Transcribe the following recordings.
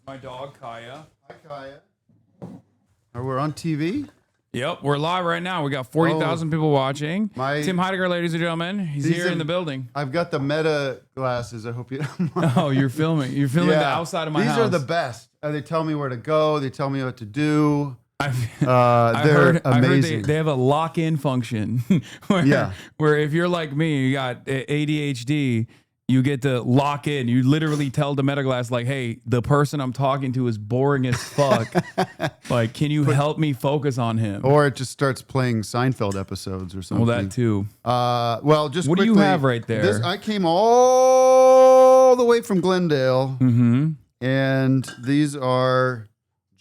My dog, Kaya. Hi, Kaya. We're on TV? Yep, we're live right now. We got 40,000 people watching. Tim Heidecker, ladies and gentlemen. He's here in the building. I've got the Meta glasses. I hope you don't mind. Oh, you're filming. You're filming the outside of my house. These are the best. They tell me where to go. They tell me what to do. They're amazing. They have a lock-in function where if you're like me, you got ADHD, you get to lock in. You literally tell the Meta glass, like, hey, the person I'm talking to is boring as fuck. Like, can you help me focus on him? Or it just starts playing Seinfeld episodes or something. Well, that too. Well, just what quickly, do you have right there? I came all the way from Glendale, and these are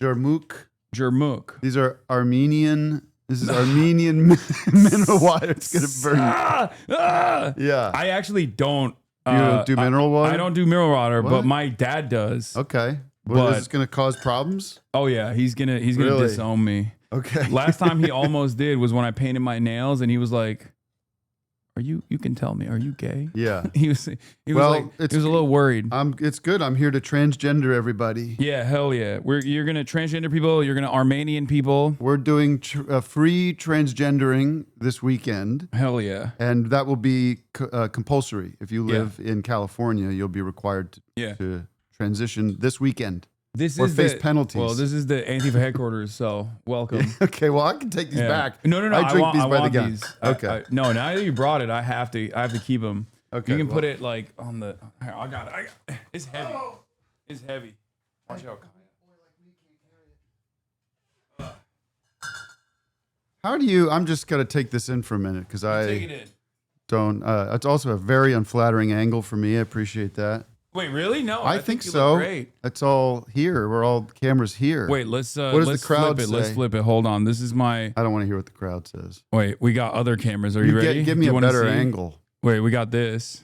Jarmuuk. These are Armenian. This is Armenian mineral water. It's gonna burn. Yeah. I actually don't. You don't do mineral water? I don't do mineral water, but my dad does. Okay. Well, is this going to cause problems? Oh yeah, he's gonna disown me. Okay. Last time he almost did was when I painted my nails, and he was like, "Are you? You can tell me. Are you gay?" Yeah. He was a little worried. It's good. I'm here to transgender everybody. Yeah, hell yeah. You're gonna transgender people. You're gonna Armenian people. We're doing free transgendering this weekend. Hell yeah. And that will be compulsory. If you live in California, you'll be required to transition this weekend. Or face penalties. Well, this is the Antifa headquarters, so welcome. Okay, well, I can take these back. No. I drink these by the gun. These. Okay. No, now that you brought it, I have to keep them. Okay. You can put it like on the. Here, I got it. It's heavy. It's heavy. Watch out. How do you? I'm just gonna take this in for a minute because Take it in. don't. It's also a very unflattering angle for me. I appreciate that. Wait, really? No, I think you so. look great. It's all here. We're all cameras here. Wait, let's. What does let's the crowd flip it. say? Let's flip it. Hold on. This is my. I don't want to hear what the crowd says. Wait, we got other cameras. Are you ready? Give me Do you a wanna better see? angle. Wait, we got this.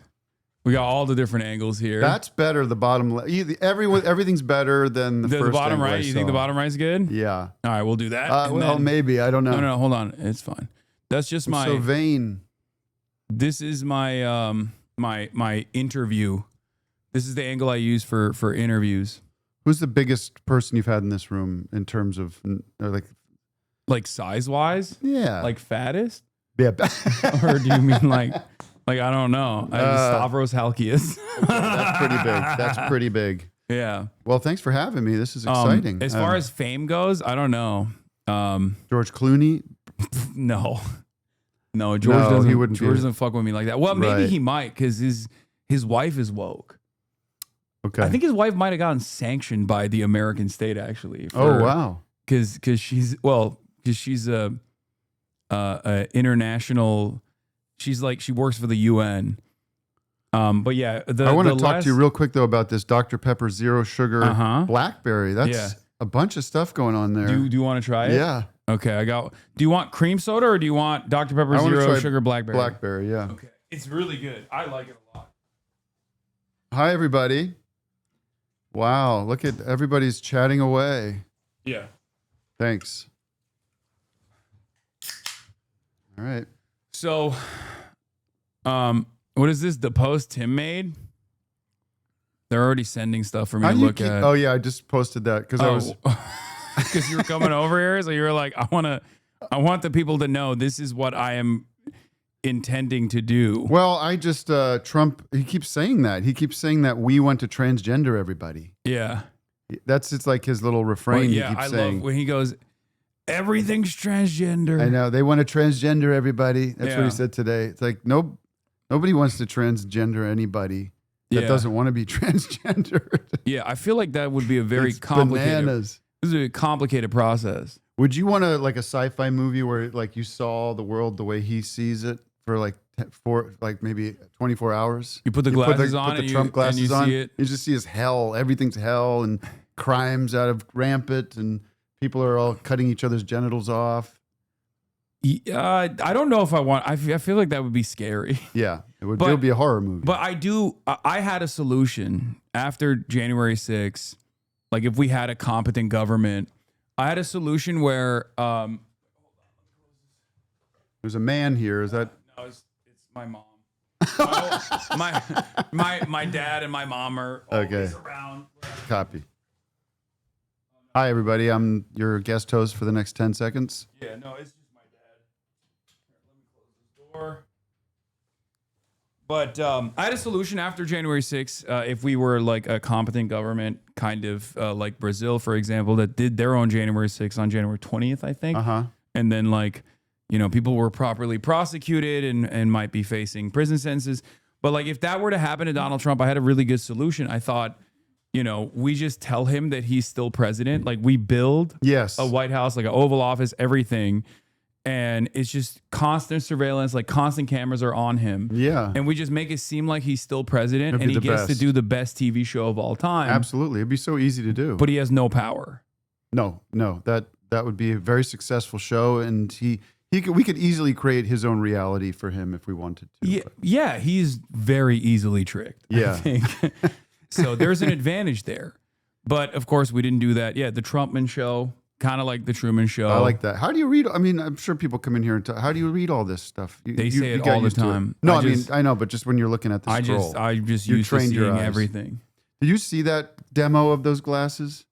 We got all the different angles here. That's better. The bottom. Everything's better than the first. bottom angle right. You think the bottom right is good? Yeah. All right, we'll do that. Well, maybe. I don't know. No, hold on. It's fine. That's just I'm so vain. This is my my interview. This is the angle I use for interviews. Who's the biggest person you've had in this room in terms of like size wise? Yeah. Like fattest? Yeah. Or do you mean like I don't know. Stavros Halkias. That's pretty big. That's pretty big. Yeah. Well, thanks for having me. This is exciting. As far as fame goes, I don't know. George Clooney? No, George doesn't. He wouldn't. George doesn't fuck with me like that. Well, maybe he might because his wife is woke. Okay. I think his wife might have gotten sanctioned by the American state actually. Wow. Because she's a international. She works for the UN. But yeah, I want to talk to you real quick though about this Dr. Pepper Zero Sugar Blackberry. That's a bunch of stuff going on there. Do you want to try it? Yeah. Okay, do you want cream soda or do you want Dr. Pepper Zero Sugar Blackberry? Blackberry, yeah. Okay, it's really good. I like it a lot. Hi, everybody. Wow, look at everybody's chatting away. Yeah. Thanks. All right. So, what is this? The post Tim made? They're already sending stuff for me to look at. Oh yeah, I just posted that because I was because you were coming over here, so you were like, I want the people to know this is what I am intending to do. Well, I just Trump. He keeps saying that. He keeps saying that we want to transgender everybody. Yeah, it's like his little refrain. Well, yeah, I love when he goes, everything's transgender. I know they want to transgender everybody. That's what he said today. It's like nobody wants to transgender anybody that doesn't want to be transgendered. Yeah, I feel like that would be a very complicated. Bananas. This is a complicated process. Would you want like a sci-fi movie where like you saw the world the way he sees it for like maybe 24 hours? You put the glasses on, put the Trump glasses on. See it. You just see his hell. Everything's hell, and crimes out of rampant, and people are all cutting each other's genitals off. I don't know if I want. I feel like that would be scary. Yeah, it would be a horror movie. But I had a solution after January 6th. Like if we had a competent government, I had a solution where there's a man here. Is that? No, it's my mom. my dad and my mom are always around. Copy. Hi, everybody. I'm your guest host for the next 10 seconds. Yeah, no, it's just my dad. Here, let me close this door. But I had a solution after January 6th. If we were like a competent government, kind of like Brazil, for example, that did their own January 6th on January 20th, I think. And then like, you know, people were properly prosecuted and might be facing prison sentences. But like if that were to happen to Donald Trump, I had a really good solution. I thought, you know, we just tell him that he's still president. Like we build a White House, like an Oval Office, everything. And it's just constant surveillance, like constant cameras are on him. Yeah. And we just make it seem like he's still president and he gets to do the best TV show of all time. Absolutely. It'd be so easy to do. But he has no power. No. That would be a very successful show. And we could easily create his own reality for him if we wanted to. Yeah, he's very easily tricked, I think. So there's an advantage there. But of course, we didn't do that. Yeah, the Trumpman show. Kind of like the Truman Show. I like that. How do you read? I mean, I'm sure people come in here and talk. How do you read all this stuff? They say it all the time. No, I know, but just when you're looking at the scroll. I just used to seeing everything. Did you see that demo of those glasses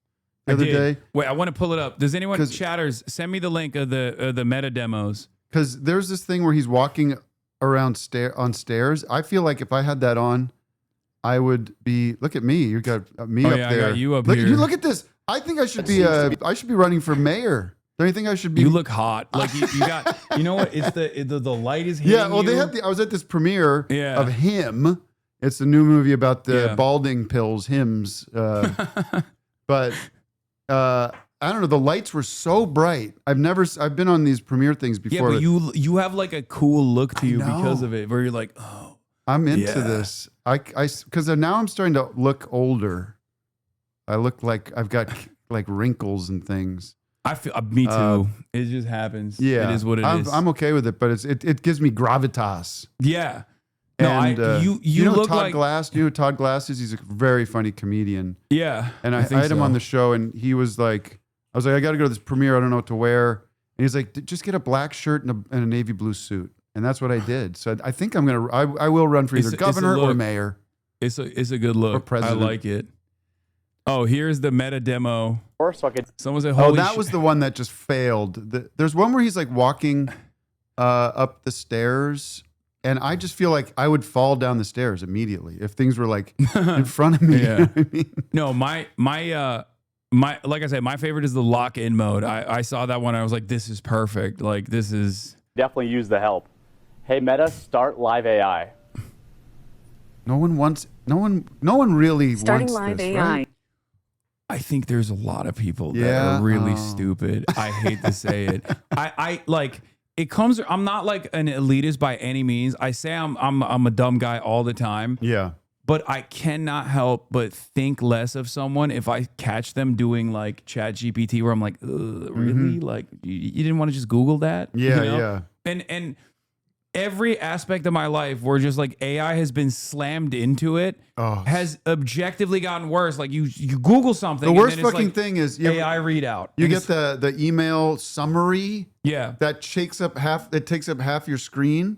the other day? Wait, I want to pull it up. Does anyone, chatters, send me the link of the meta demos. Because there's this thing where he's walking around on stairs. I feel like if I had that on, I would be. Look at me. You got me up there. I got you up here. Look at this. I think I should be. I should be running for mayor. Don't you think I should be? You look hot. Like you got. You know what? It's the light is hitting. Yeah. Well, they had. I was at this premiere of Him. It's the new movie about the balding pills. Hims. But I don't know. The lights were so bright. I've been on these premiere things before. Yeah, but you have like a cool look to you because of it, where you're like, oh, I'm into this. Because now I'm starting to look older. I look like I've got like wrinkles and things. I feel me too. It just happens. Yeah, it is what it is. I'm okay with it, but it gives me gravitas. Yeah. And, no, you look Todd like Glass. You know who Todd Glass is? He's a very funny comedian. Yeah. And I had him on the show, and he was like, I was like, I got to go to this premiere. I don't know what to wear. And he's like, just get a black shirt and a navy blue suit. And that's what I did. So I think I will run for either governor or mayor. It's a good look. Or president. I like it. Oh, here's the meta demo. Someone said, "Oh, that was the one that just failed." There's one where he's like walking up the stairs, and I just feel like I would fall down the stairs immediately if things were like in front of me. Yeah. You know what I mean? No, my like I said, my favorite is the lock-in mode. I saw that one. I was like, this is perfect. Like this is definitely use the help. Hey Meta, start live AI. No one really starting wants live this, AI. Right? I think there's a lot of people that are really stupid. I hate to say it. I like it comes. I'm not like an elitist by any means. I say I'm a dumb guy all the time. Yeah. But I cannot help but think less of someone if I catch them doing like Chat GPT, where I'm like, really? Like you didn't want to just Google that? Yeah, you know? And every aspect of my life where just like AI has been slammed into it has objectively gotten worse. Like you Google something. The worst fucking thing is AI readout. You get the email summary. Yeah. That takes up half your screen.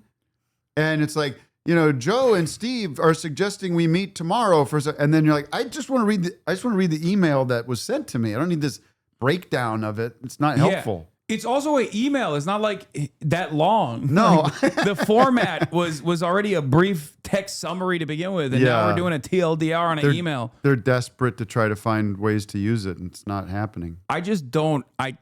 And it's like, you know, Joe and Steve are suggesting we meet tomorrow and then you're like, I just want to read the email that was sent to me. I don't need this breakdown of it. It's not helpful. It's also an email. It's not like that long. No. Like, the format was already a brief text summary to begin with. And now we're doing a TLDR on an email. They're desperate to try to find ways to use it, and it's not happening. I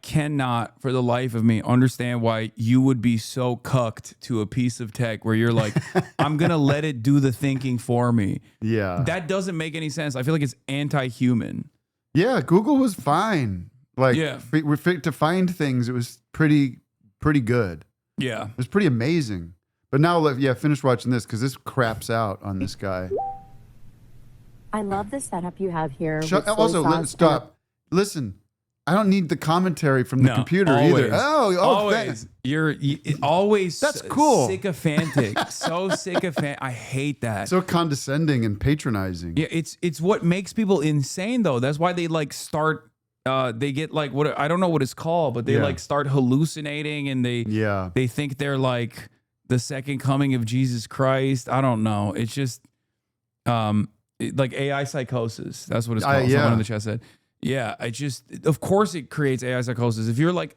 cannot for the life of me understand why you would be so cucked to a piece of tech where you're like, I'm going to let it do the thinking for me. Yeah. That doesn't make any sense. I feel like it's anti-human. Yeah, Google was fine. Like to find things, it was pretty good. Yeah, it was pretty amazing. But now, finish watching this because this craps out on this guy. I love the setup you have here. Stop. Listen, I don't need the commentary from the computer either. Oh, always. You're always. That's cool. Sycophantic. So sycophantic. I hate that. So condescending and patronizing. Yeah, it's what makes people insane though. That's why they like start. They get like what I don't know what it's called, but they like start hallucinating and they think they're like the second coming of Jesus Christ. I don't know. It's just like AI psychosis. That's what it's called. Someone in the chat said. Yeah, of course it creates AI psychosis. If you're like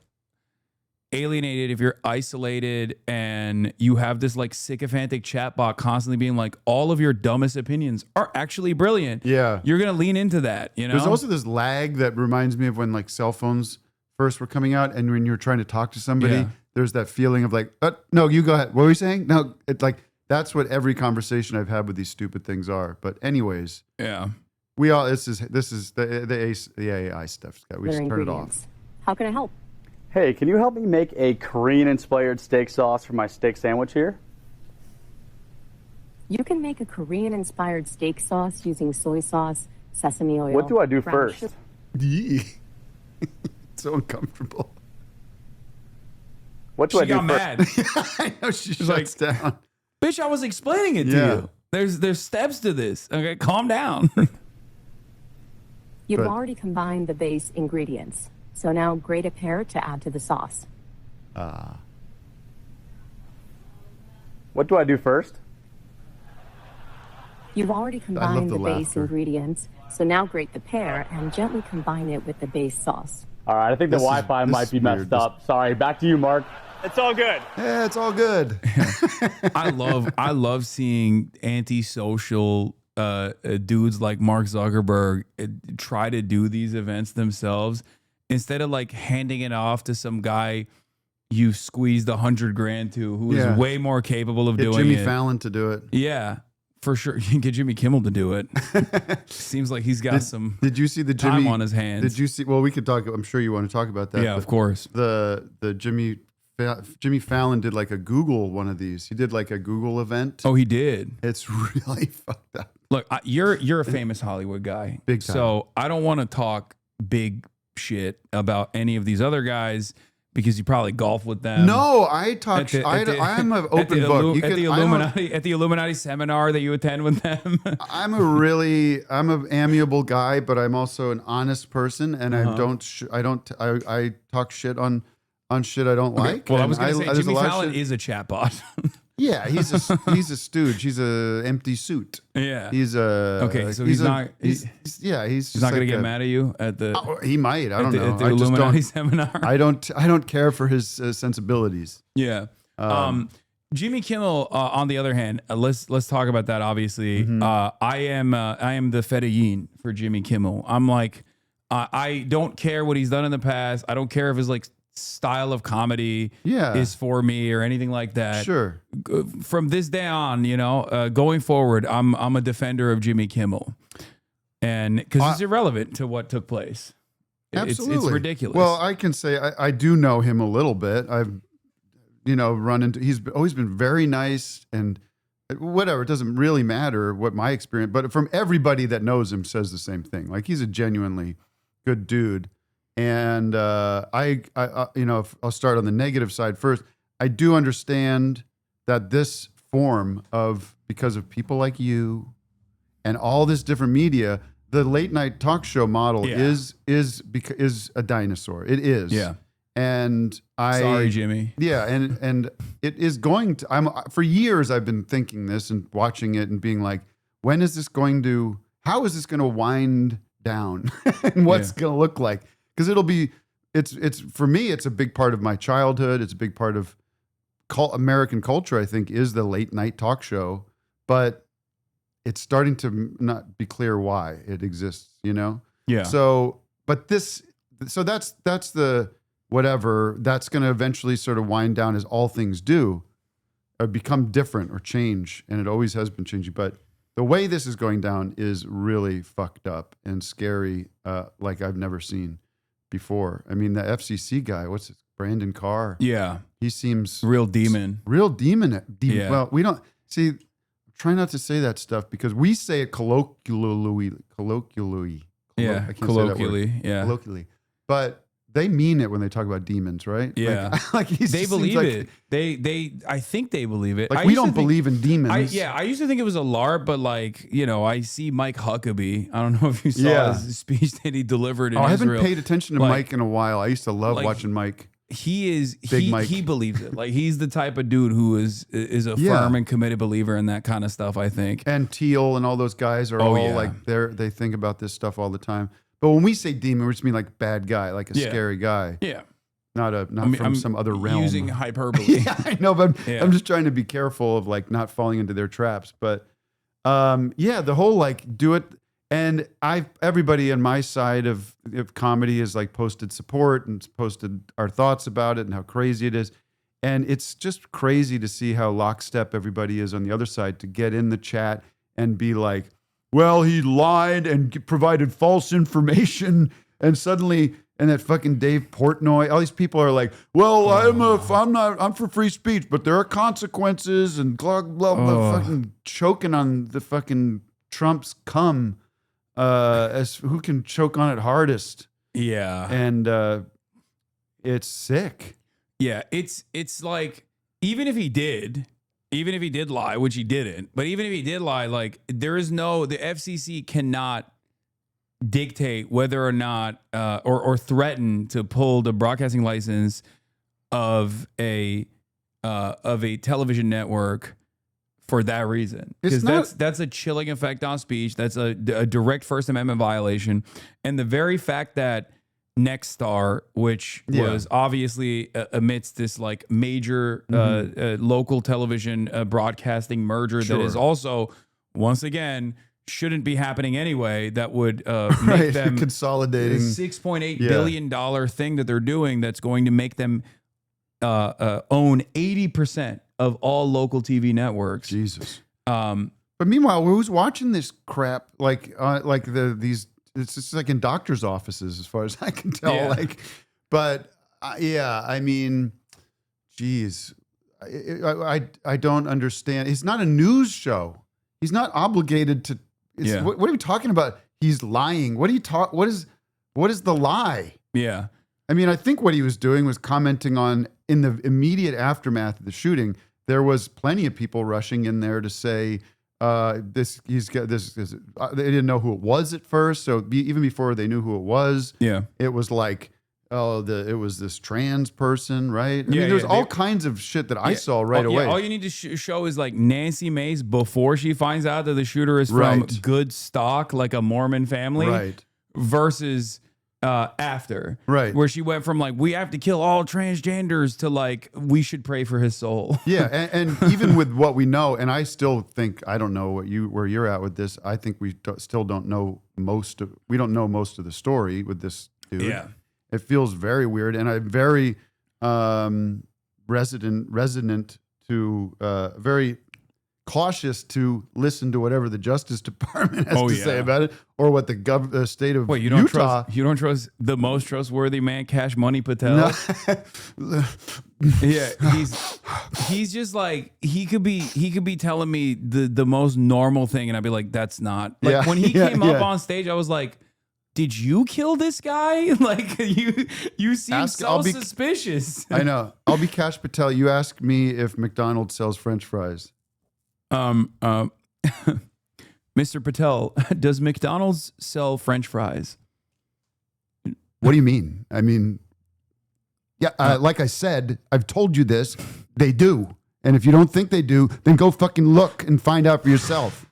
alienated, if you're isolated and you have this like sycophantic chatbot constantly being like, all of your dumbest opinions are actually brilliant. Yeah. You're going to lean into that, you know? There's also this lag that reminds me of when like cell phones first were coming out, and when you're trying to talk to somebody, there's that feeling of like, no, you go ahead. What were you saying? No, it's like, that's what every conversation I've had with these stupid things are. But anyways, this is the AI stuff, Scott. We just turn it off. How can I help? Hey, can you help me make a Korean-inspired steak sauce for my steak sandwich here? You can make a Korean-inspired steak sauce using soy sauce, sesame oil. What do I do first? It's so uncomfortable. What do I do got mad. I know, she shuts down. Bitch, I was explaining it to you. There's steps to this. Okay, calm down. You've already combined the base ingredients. So now grate a pear to add to the sauce. What do I do first? You've already combined the base ingredients. So now grate the pear and gently combine it with the base sauce. All right, I think the Wi-Fi might be messed up. Sorry, back to you, Mark. It's all good. Yeah, it's all good. I love seeing antisocial dudes like Mark Zuckerberg try to do these events themselves instead of like handing it off to some guy you squeezed $100,000 to who is way more capable of doing Jimmy it. Fallon to do it. Yeah, for sure. You can get Jimmy Kimmel to do it. Seems like he's got some. Did you see the time on his hands? Did you see? Well, we could talk. I'm sure you want to talk about that. Yeah, of course. The Jimmy Fallon did like a Google one of these. He did like a Google event. Oh, he did. It's really fucked up. Look, you're a famous Hollywood guy, big time. So I don't want to talk big shit about any of these other guys because you probably golf with them. No, I talk. I'm an open book. At the Illuminati seminar that you attend with them. I'm an amiable guy, but I'm also an honest person, and I talk shit on shit I don't like. Well, I was going to say Jimmy Fallon is a chatbot. Yeah, he's a stooge. He's an empty suit. Yeah, he's a so he's not he's not going to get mad at you at the. He might. I don't know. At the Illuminati seminar. I don't care for his sensibilities. Yeah. Jimmy Kimmel, on the other hand, let's talk about that. Obviously, I am the fedayeen for Jimmy Kimmel. I'm like, I don't care what he's done in the past. I don't care if his like style of comedy is for me or anything like that. Sure. From this day on, going forward, I'm a defender of Jimmy Kimmel, and because it's irrelevant to what took place. Absolutely, it's ridiculous. Well, I can say I do know him a little bit. I've run into. He's always been very nice and whatever. It doesn't really matter what my experience, but from everybody that knows him says the same thing. Like he's a genuinely good dude. And I'll start on the negative side first. I do understand that this form of, because of people like you and all this different media, the late night talk show model is a dinosaur. It is. Yeah. And sorry, Jimmy. Yeah, and it is going to. For years I've been thinking this and watching it and being like, how is this going to wind down, and what's going to look like? Because it's for me, it's a big part of my childhood. It's a big part of American culture, I think, is the late night talk show. But it's starting to not be clear why it exists, Yeah. So that's the whatever. That's going to eventually sort of wind down, as all things do, or become different or change. And it always has been changing. But the way this is going down is really fucked up and scary, like I've never seen before. I mean, the FCC guy, what's it, Brandon Carr? Yeah. He seems real demon. Yeah. Well, we don't see, try not to say that stuff because we say it colloquially. Yeah. I can't say that word. Yeah. Colloquially. But they mean it when they talk about demons, right? Yeah. Like they believe it. I think they believe it. Like we don't believe in demons. I used to think it was a LARP, but I see Mike Huckabee. I don't know if you saw his speech that he delivered in Israel. I haven't paid attention to Mike in a while. I used to love watching Mike. Mike. He believes it. Like he's the type of dude who is a firm and committed believer in that kind of stuff, I think. And Teal and all those guys are like they think about this stuff all the time. But when we say demon, we just mean like bad guy, like a scary guy. Yeah. Not from some other realm. Using hyperbole. Yeah, I know, but I'm just trying to be careful of like not falling into their traps. But the whole like do it. And everybody on my side of comedy has like posted support and posted our thoughts about it and how crazy it is. And it's just crazy to see how lockstep everybody is on the other side to get in the chat and be like, well, he lied and provided false information. And suddenly, and that fucking Dave Portnoy, all these people are like, well, I'm for free speech, but there are consequences and blah, blah, blah, fucking choking on the fucking Trump's cum as who can choke on it hardest. Yeah. And it's sick. Yeah, it's like even if he did lie, which he didn't, but even if he did lie, like the FCC cannot dictate whether or not or threaten to pull the broadcasting license of a television network for that reason, because that's a chilling effect on speech. That's a direct First Amendment violation, and the very fact that Nexstar, which was obviously amidst this like major local television broadcasting merger that is also, once again, shouldn't be happening anyway, that would make them consolidating $6.8 billion thing that they're doing that's going to make them own 80% of all local TV networks. Jesus. But meanwhile, who's watching this crap? It's just like in doctors' offices, as far as I can tell. I mean, geez, I don't understand. It's not a news show. He's not obligated to. What are we talking about? He's lying. What is the lie? Yeah. I mean, I think what he was doing was commenting on, in the immediate aftermath of the shooting, there was plenty of people rushing in there to say, he's got this. They didn't know who it was at first. So even before they knew who it was, it was like, it was this trans person, right? I mean, there's all kinds of shit that I saw right away. All you need to show is like Nancy Mace before she finds out that the shooter is from good stock, like a Mormon family, versus after, where she went from like, we have to kill all transgenders to like, we should pray for his soul. And even with what we know, and I still think, I don't know where you're at with this. I think we still don't know most of the story with this dude. Yeah. It feels very weird, and I'm very resonant to very cautious to listen to whatever the Justice Department has to say about it, or what the state of Utah. You don't trust the most trustworthy man, Cash Money Patel? No. He's just like, he could be telling me the most normal thing, and I'd be like, that's not. Like when he came up on stage, I was like, did you kill this guy? Like you seem suspicious. I know. I'll be Cash Patel. You ask me if McDonald's sells French fries. Mr. Patel, does McDonald's sell French fries? What do you mean? I mean, like I said, I've told you this. They do. And if you don't think they do, then go fucking look and find out for yourself.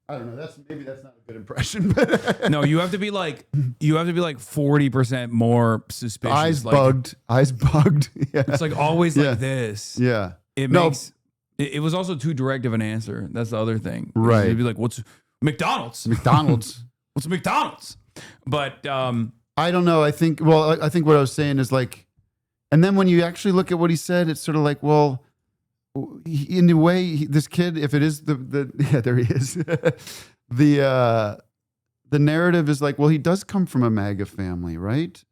I don't know. Maybe that's not a good impression. But no, you have to be like 40% more suspicious. Eyes bugged. Yeah. It's like always like this. Yeah. It was also too direct of an answer. That's the other thing. Right. It'd be like, what's McDonald's? What's McDonald's? But I don't know. I think what I was saying is like, and then when you actually look at what he said, it's sort of like, well, in a way, this kid, if it is there he is. The narrative is like, well, he does come from a MAGA family, right?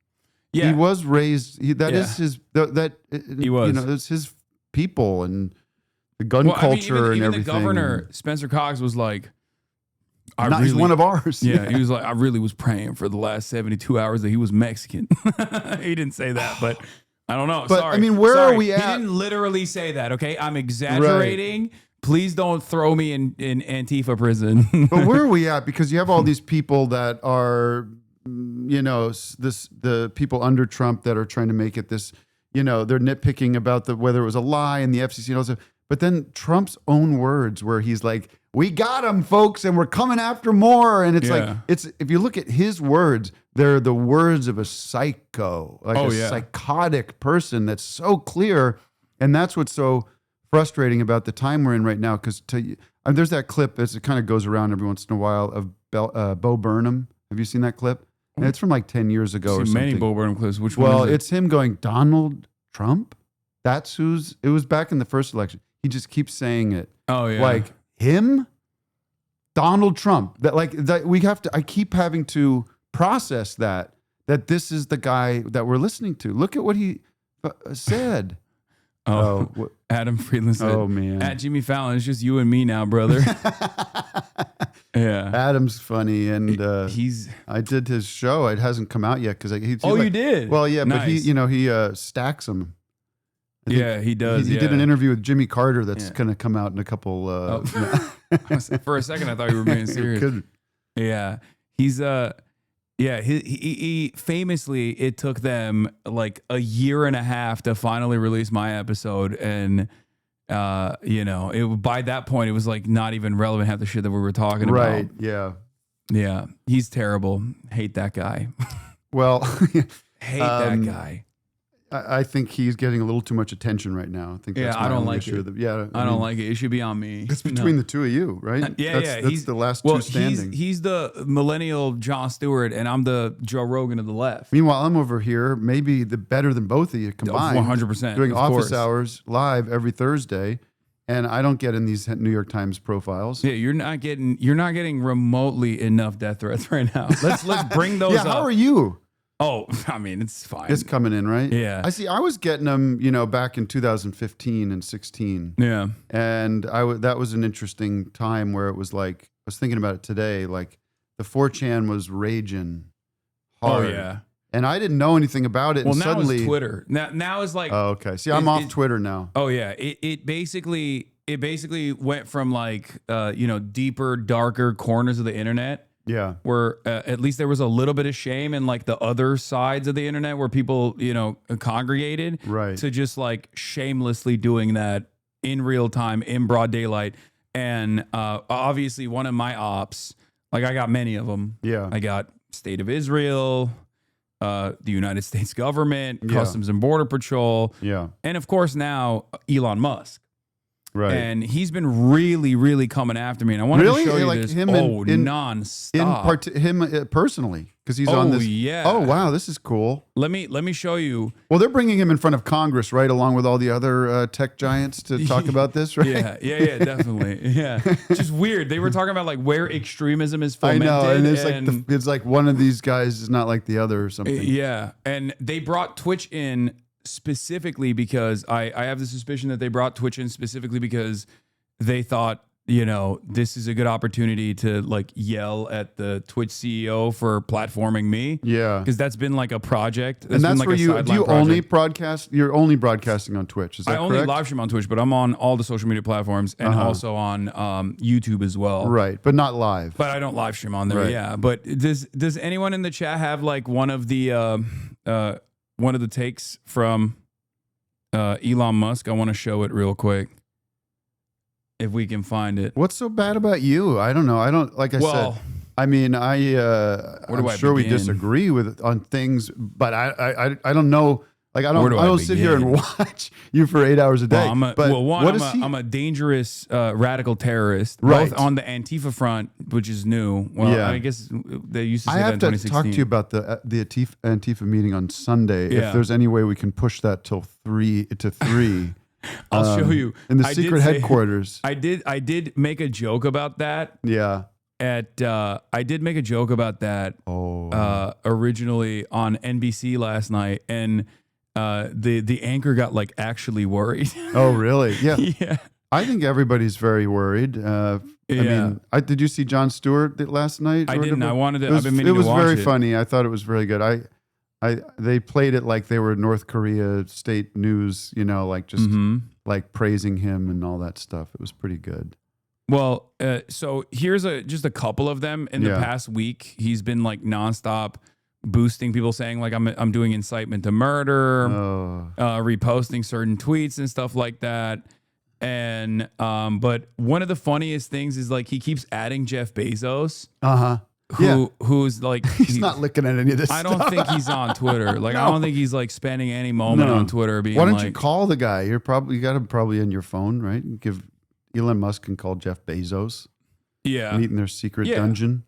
Yeah. He was raised. He was. It's his people and the gun culture and everything. The governor, Spencer Cox, was like, he's one of ours. Yeah, he was like, I really was praying for the last 72 hours that he was Mexican. He didn't say that, but I don't know. But sorry. I mean, where are we at? He didn't literally say that, okay? I'm exaggerating. Right. Please don't throw me in Antifa prison. But where are we at? Because you have all these people that are, the people under Trump that are trying to make it this, they're nitpicking about whether it was a lie and the FCC and all that. But then Trump's own words where he's like, we got him, folks, and we're coming after more. And it's Yeah. like, if you look at his words, they're the words of a psycho, like a psychotic person that's so clear. And that's what's so frustrating about the time we're in right now. Because there's that clip, as it kind of goes around every once in a while, of Bo Burnham. Have you seen that clip? And it's from like 10 years ago or something. Many Bo Burnham clips. Which one? Well, it's him going, Donald Trump? It was back in the first election. He just keeps saying it. Oh, yeah. Like, him? Donald Trump. I keep having to process that this is the guy that we're listening to. Look at what he said. Adam Friedland said, oh, man. At Jimmy Fallon, it's just you and me now, brother. Yeah. Adam's funny, and he's. I did his show. It hasn't come out yet because you did? Well, yeah, Nice. but he stacks them. Yeah, he does. He did an interview with Jimmy Carter that's going to come out in a couple. For a second, I thought you were being serious. Yeah, he's he famously, it took them like a year and a half to finally release my episode, and by that point it was like not even relevant half the shit that we were talking about. Right? Yeah. He's terrible. Hate that guy. Well, hate that guy. I think he's getting a little too much attention right now. I think that's I don't like it. I don't like it. It should be on me. It's between the two of you, right? That's the last two standing. He's the millennial Jon Stewart, and I'm the Joe Rogan of the left. Meanwhile, I'm over here, maybe better than both of you combined. 100%. Doing office hours live every Thursday, and I don't get in these New York Times profiles. Yeah, you're not getting remotely enough death threats right now. Let's bring those up. How are you? Oh, I mean, it's fine. It's coming in, right? Yeah. I was getting them, back in 2015 and 16. Yeah. And that was an interesting time where it was like, I was thinking about it today, like the 4chan was raging hard. Oh, yeah. And I didn't know anything about it. Well, and now suddenly, it's Twitter. Now it's like... Oh, okay. See, I'm off Twitter now. Oh, yeah. It basically went from like, deeper, darker corners of the internet. Yeah. Where at least there was a little bit of shame in like the other sides of the internet where people, congregated. Right. To just like shamelessly doing that in real time, in broad daylight. And obviously one of my ops, like I got many of them. Yeah. I got State of Israel, the United States government, Customs and Border Patrol. Yeah. And of course now Elon Musk. Right. And he's been really, really coming after me. And I wanted to show you this. Nonstop. Him personally, because he's on this. Yeah. Oh, wow. This is cool. Let me show you. Well, they're bringing him in front of Congress, right, along with all the other tech giants to talk about this, right? Yeah, definitely. Yeah. It's just weird. They were talking about like where extremism is fomented. I know. And it's like one of these guys is not like the other or something. Yeah. And they brought Twitch in specifically because I have the suspicion that they brought Twitch in specifically because they thought, this is a good opportunity to like yell at the Twitch CEO for platforming me. Yeah. Because that's been like a project. And that's where only broadcast? You're only broadcasting on Twitch, is that correct? I only live stream on Twitch, but I'm on all the social media platforms and also on YouTube as well. Right, but not live. But I don't live stream on there, right. Yeah. But does anyone in the chat have like one of the takes from Elon Musk? I want to show it real quick if we can find it. What's so bad about you? I don't know. I don't like I said. I mean, I'm sure we disagree on things, but I don't know. Like I don't sit here and watch you for 8 hours a day. I'm a dangerous radical terrorist, right? Both on the Antifa front, which is new. Well, yeah. I guess they used to say that in 2016. I have to talk to you about the Antifa meeting on Sunday. Yeah. If there's any way we can push that till 3 to 3. I'll show you in the secret headquarters. I did make a joke about that. Yeah. I did make a joke about that. Originally on NBC last night, and the anchor got like actually worried. Oh, really? Yeah. Yeah. I think everybody's very worried. I mean, did you see Jon Stewart last night? I didn't. I wanted to. I've been meaning to watch it. It was very funny. I thought it was very good. They played it like they were North Korea state news, like just like praising him and all that stuff. It was pretty good. Well, so here's just a couple of them in the past week. He's been like nonstop boosting people, saying like I'm doing incitement to murder, reposting certain tweets and stuff like that. And but one of the funniest things is like he keeps adding Jeff Bezos. Who's like he's not looking at any of this I don't think he's on Twitter. Like I don't think he's like spending any moment on Twitter being Why don't like, you call the guy? You got him probably in your phone, right? You give Elon Musk can call Jeff Bezos. Yeah. Meet in their secret dungeon.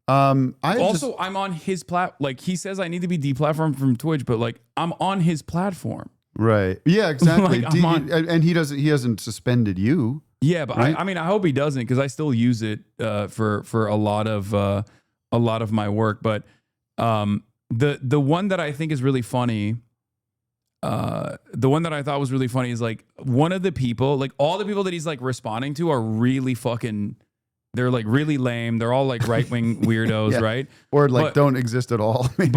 I'm on his like he says I need to be deplatformed from Twitch, but like I'm on his platform. Right. Yeah, exactly. Like, and he hasn't suspended you. Yeah, but right? I mean I hope he doesn't because I still use it for a lot of my work. But the one that I think is really funny, the one that I thought was really funny is like one of the people, like all the people that he's like responding to are really fucking. They're like really lame. They're all like right-wing weirdos, right? Or like don't exist at all. Maybe.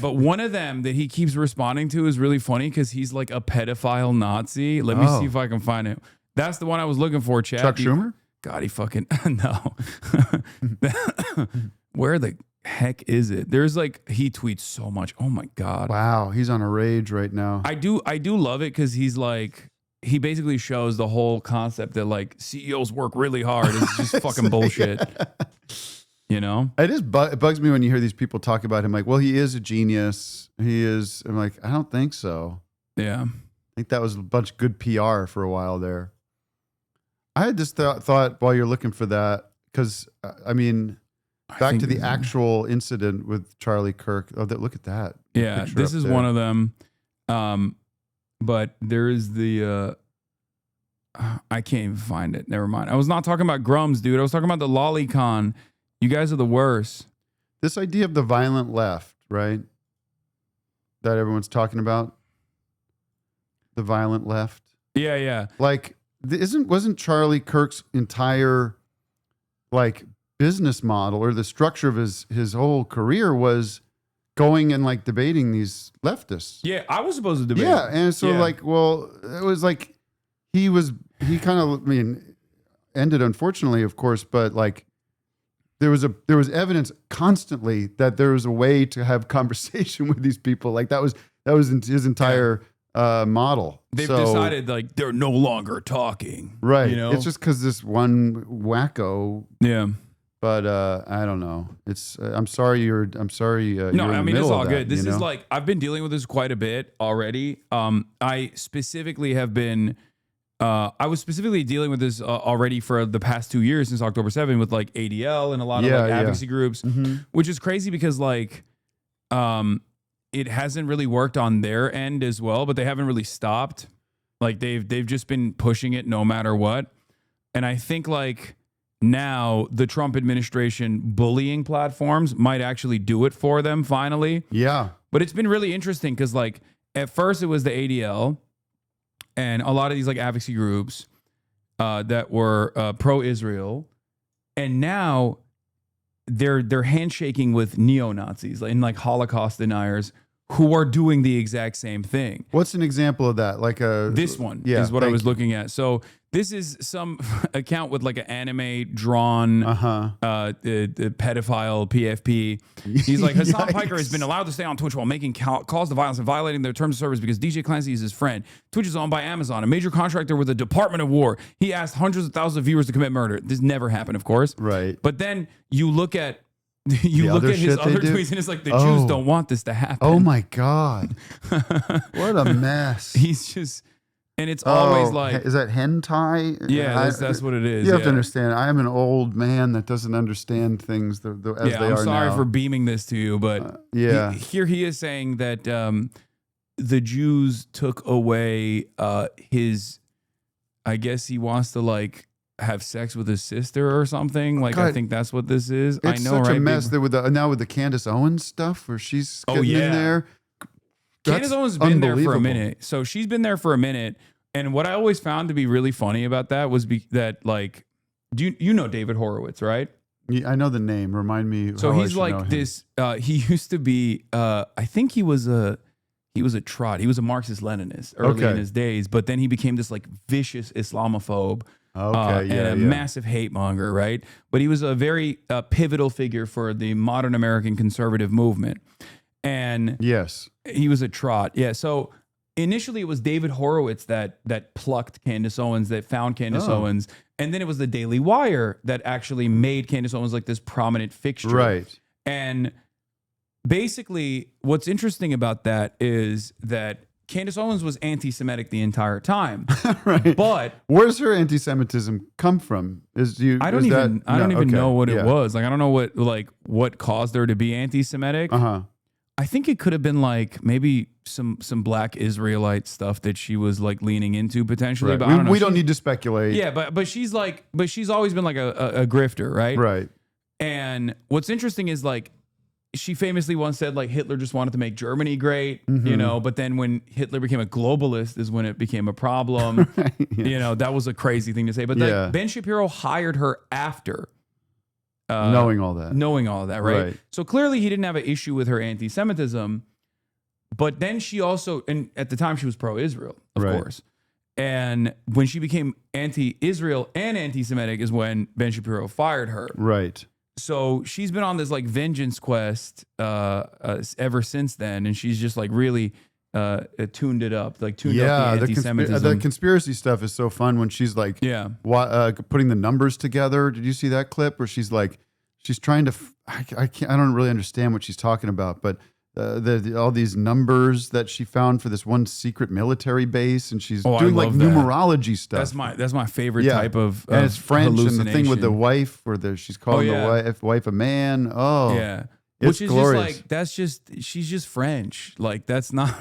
But one of them that he keeps responding to is really funny because he's like a pedophile Nazi. Let me see if I can find it. That's the one I was looking for, Chad. Chuck Schumer? God, he fucking, no. Where the heck is it? There's like, he tweets so much. Oh my God. Wow, he's on a rage right now. I do love it because he's like, he basically shows the whole concept that like CEOs work really hard. It's just fucking bullshit. You know? It bugs me when you hear these people talk about him like, well, he is a genius. I'm like, I don't think so. Yeah. I think that was a bunch of good PR for a while there. I had this thought while you're looking for that, because I mean, back to the actual incident with Charlie Kirk. Oh, look at that. Yeah, this is one of them. But there is the, I can't even find it. Never mind. I was not talking about Grums, dude. I was talking about the Lolicon. You guys are the worst. This idea of the violent left, right? That everyone's talking about. The violent left. Yeah, yeah. Like, wasn't Charlie Kirk's entire like business model or the structure of his whole career was going and like debating these leftists? Yeah, I was supposed to debate. Yeah, and so like, well, it was like he kind of, I mean, ended unfortunately, of course, but like there was evidence constantly that there was a way to have conversation with these people. Like that was his entire model. They've decided like they're no longer talking. Right. You know? It's just because this one wacko. Yeah. But I don't know. It's I'm sorry. No, I mean it's all good. This is like I've been dealing with this quite a bit already. I specifically have been. I was specifically dealing with this already for the past 2 years since October 7 with like ADL and a lot of like advocacy groups, which is crazy because like, it hasn't really worked on their end as well, but they haven't really stopped. Like they've just been pushing it no matter what. And I think like now the Trump administration bullying platforms might actually do it for them finally. Yeah. But it's been really interesting because like at first it was the ADL and a lot of these like advocacy groups that were pro-Israel, and now they're handshaking with neo-Nazis and like Holocaust deniers who are doing the exact same thing. What's an example of that? Like this one is what I was looking at. So this is some account with like an anime drawn the pedophile PFP. He's like, Hasan Piker has been allowed to stay on Twitch while making calls to violence and violating their terms of service because DJ Clancy is his friend. Twitch is owned by Amazon, a major contractor with the Department of War. He asked hundreds of thousands of viewers to commit murder. This never happened, of course. Right. But then you look at his other tweets and it's like the Jews don't want this to happen. Oh my God. What a mess. He's just, and it's always like, is that hentai? Yeah, that's what it is. You have to understand, I am an old man that doesn't understand things as they are now. I'm sorry for beaming this to you, but here he is saying that the Jews took away his, I guess he wants to like have sex with his sister or something. Like, God, I think that's what this is. It's such a mess there with the Candace Owens stuff where she's getting in there. Candace Owens has been there for a minute. So she's been there for a minute. And what I always found to be really funny about that was that like, do you know David Horowitz, right? Yeah, I know the name. Remind me. So he's like this, he used to be, I think he was a trot. He was a Marxist Leninist early in his days, but then he became this like vicious Islamophobe. And a massive hate monger, right? But he was a very pivotal figure for the modern American conservative movement. And yes, he was a trot. Yeah. So initially it was David Horowitz that plucked Candace Owens, that found Candace Owens. And then it was the Daily Wire that actually made Candace Owens like this prominent fixture. Right. And basically what's interesting about that is that Candace Owens was anti-Semitic the entire time. Right. But where's her anti-Semitism come from? I don't even know what it was. Like, I don't know what caused her to be anti-Semitic. I think it could have been like maybe some black Israelite stuff that she was like leaning into potentially. Right. But I don't know. We don't need to speculate. Yeah, but she's always been like a grifter, right? Right. And what's interesting is like she famously once said like Hitler just wanted to make Germany great, you know, but then when Hitler became a globalist is when it became a problem. Right, yeah. You know, that was a crazy thing to say. But like, Ben Shapiro hired her after knowing all that, right? So clearly he didn't have an issue with her anti-Semitism, but then she also, and at the time she was pro-Israel, of course. And when she became anti-Israel and anti-Semitic is when Ben Shapiro fired her. Right. So she's been on this like vengeance quest ever since then, and she's just like really tuned up the anti-Semitism. The conspiracy stuff is so fun when she's like, putting the numbers together. Did you see that clip where she's like, she's trying to? I don't really understand what she's talking about, but all these numbers that she found for this one secret military base, and she's doing like numerology stuff. That's my favorite type of and it's French, and the thing with the wife where she's calling the wife a man. Oh yeah. Which is glorious. Just like, she's just French. Like, that's not,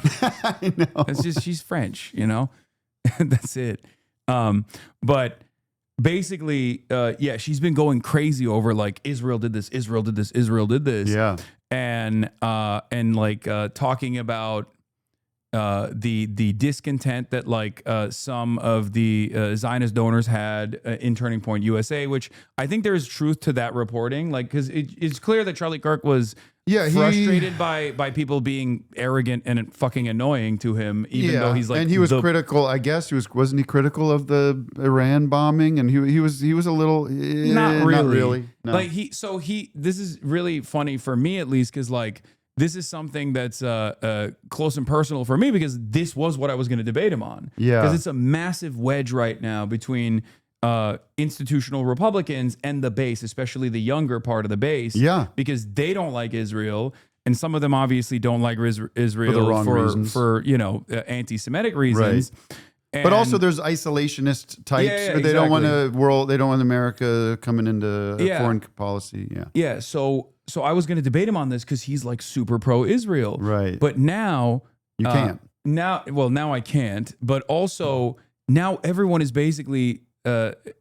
I know. That's just, she's French, you know? That's it. But basically, she's been going crazy over like, Israel did this. Yeah. And talking about the discontent that like some of the Zionist donors had in Turning Point USA, which I think there's truth to that reporting, like because it's clear that Charlie Kirk was frustrated by people being arrogant and fucking annoying to him, even though he's like, and he was critical. I guess wasn't he critical of the Iran bombing? And he was a little not really. No. Like this is really funny for me at least because like. This is something that's close and personal for me because this was what I was going to debate him on. Yeah. Because it's a massive wedge right now between institutional Republicans and the base, especially the younger part of the base. Yeah. Because they don't like Israel. And some of them obviously don't like Israel for the wrong reasons. For anti-Semitic reasons. Right. But also there's isolationist types. Exactly. They don't want they don't want America coming into foreign policy. Yeah. Yeah. So I was going to debate him on this because he's like super pro-Israel. Right. But now you can't. Now I can't. But also now everyone is basically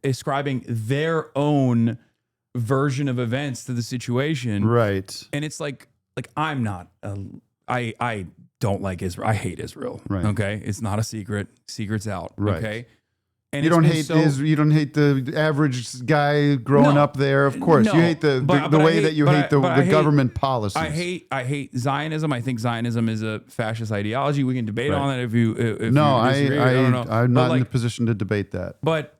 ascribing their own version of events to the situation. Right. And it's like I'm not. I don't like Israel. I hate Israel. Right. Okay. It's not a secret. Secret's out. Right. Okay. And you don't hate you don't hate the average guy growing up there. Of course, you hate the way that you hate the government policies. I hate Zionism. I think Zionism is a fascist ideology. We can debate on that if you disagree. I don't know. I'm not in the position to debate that. But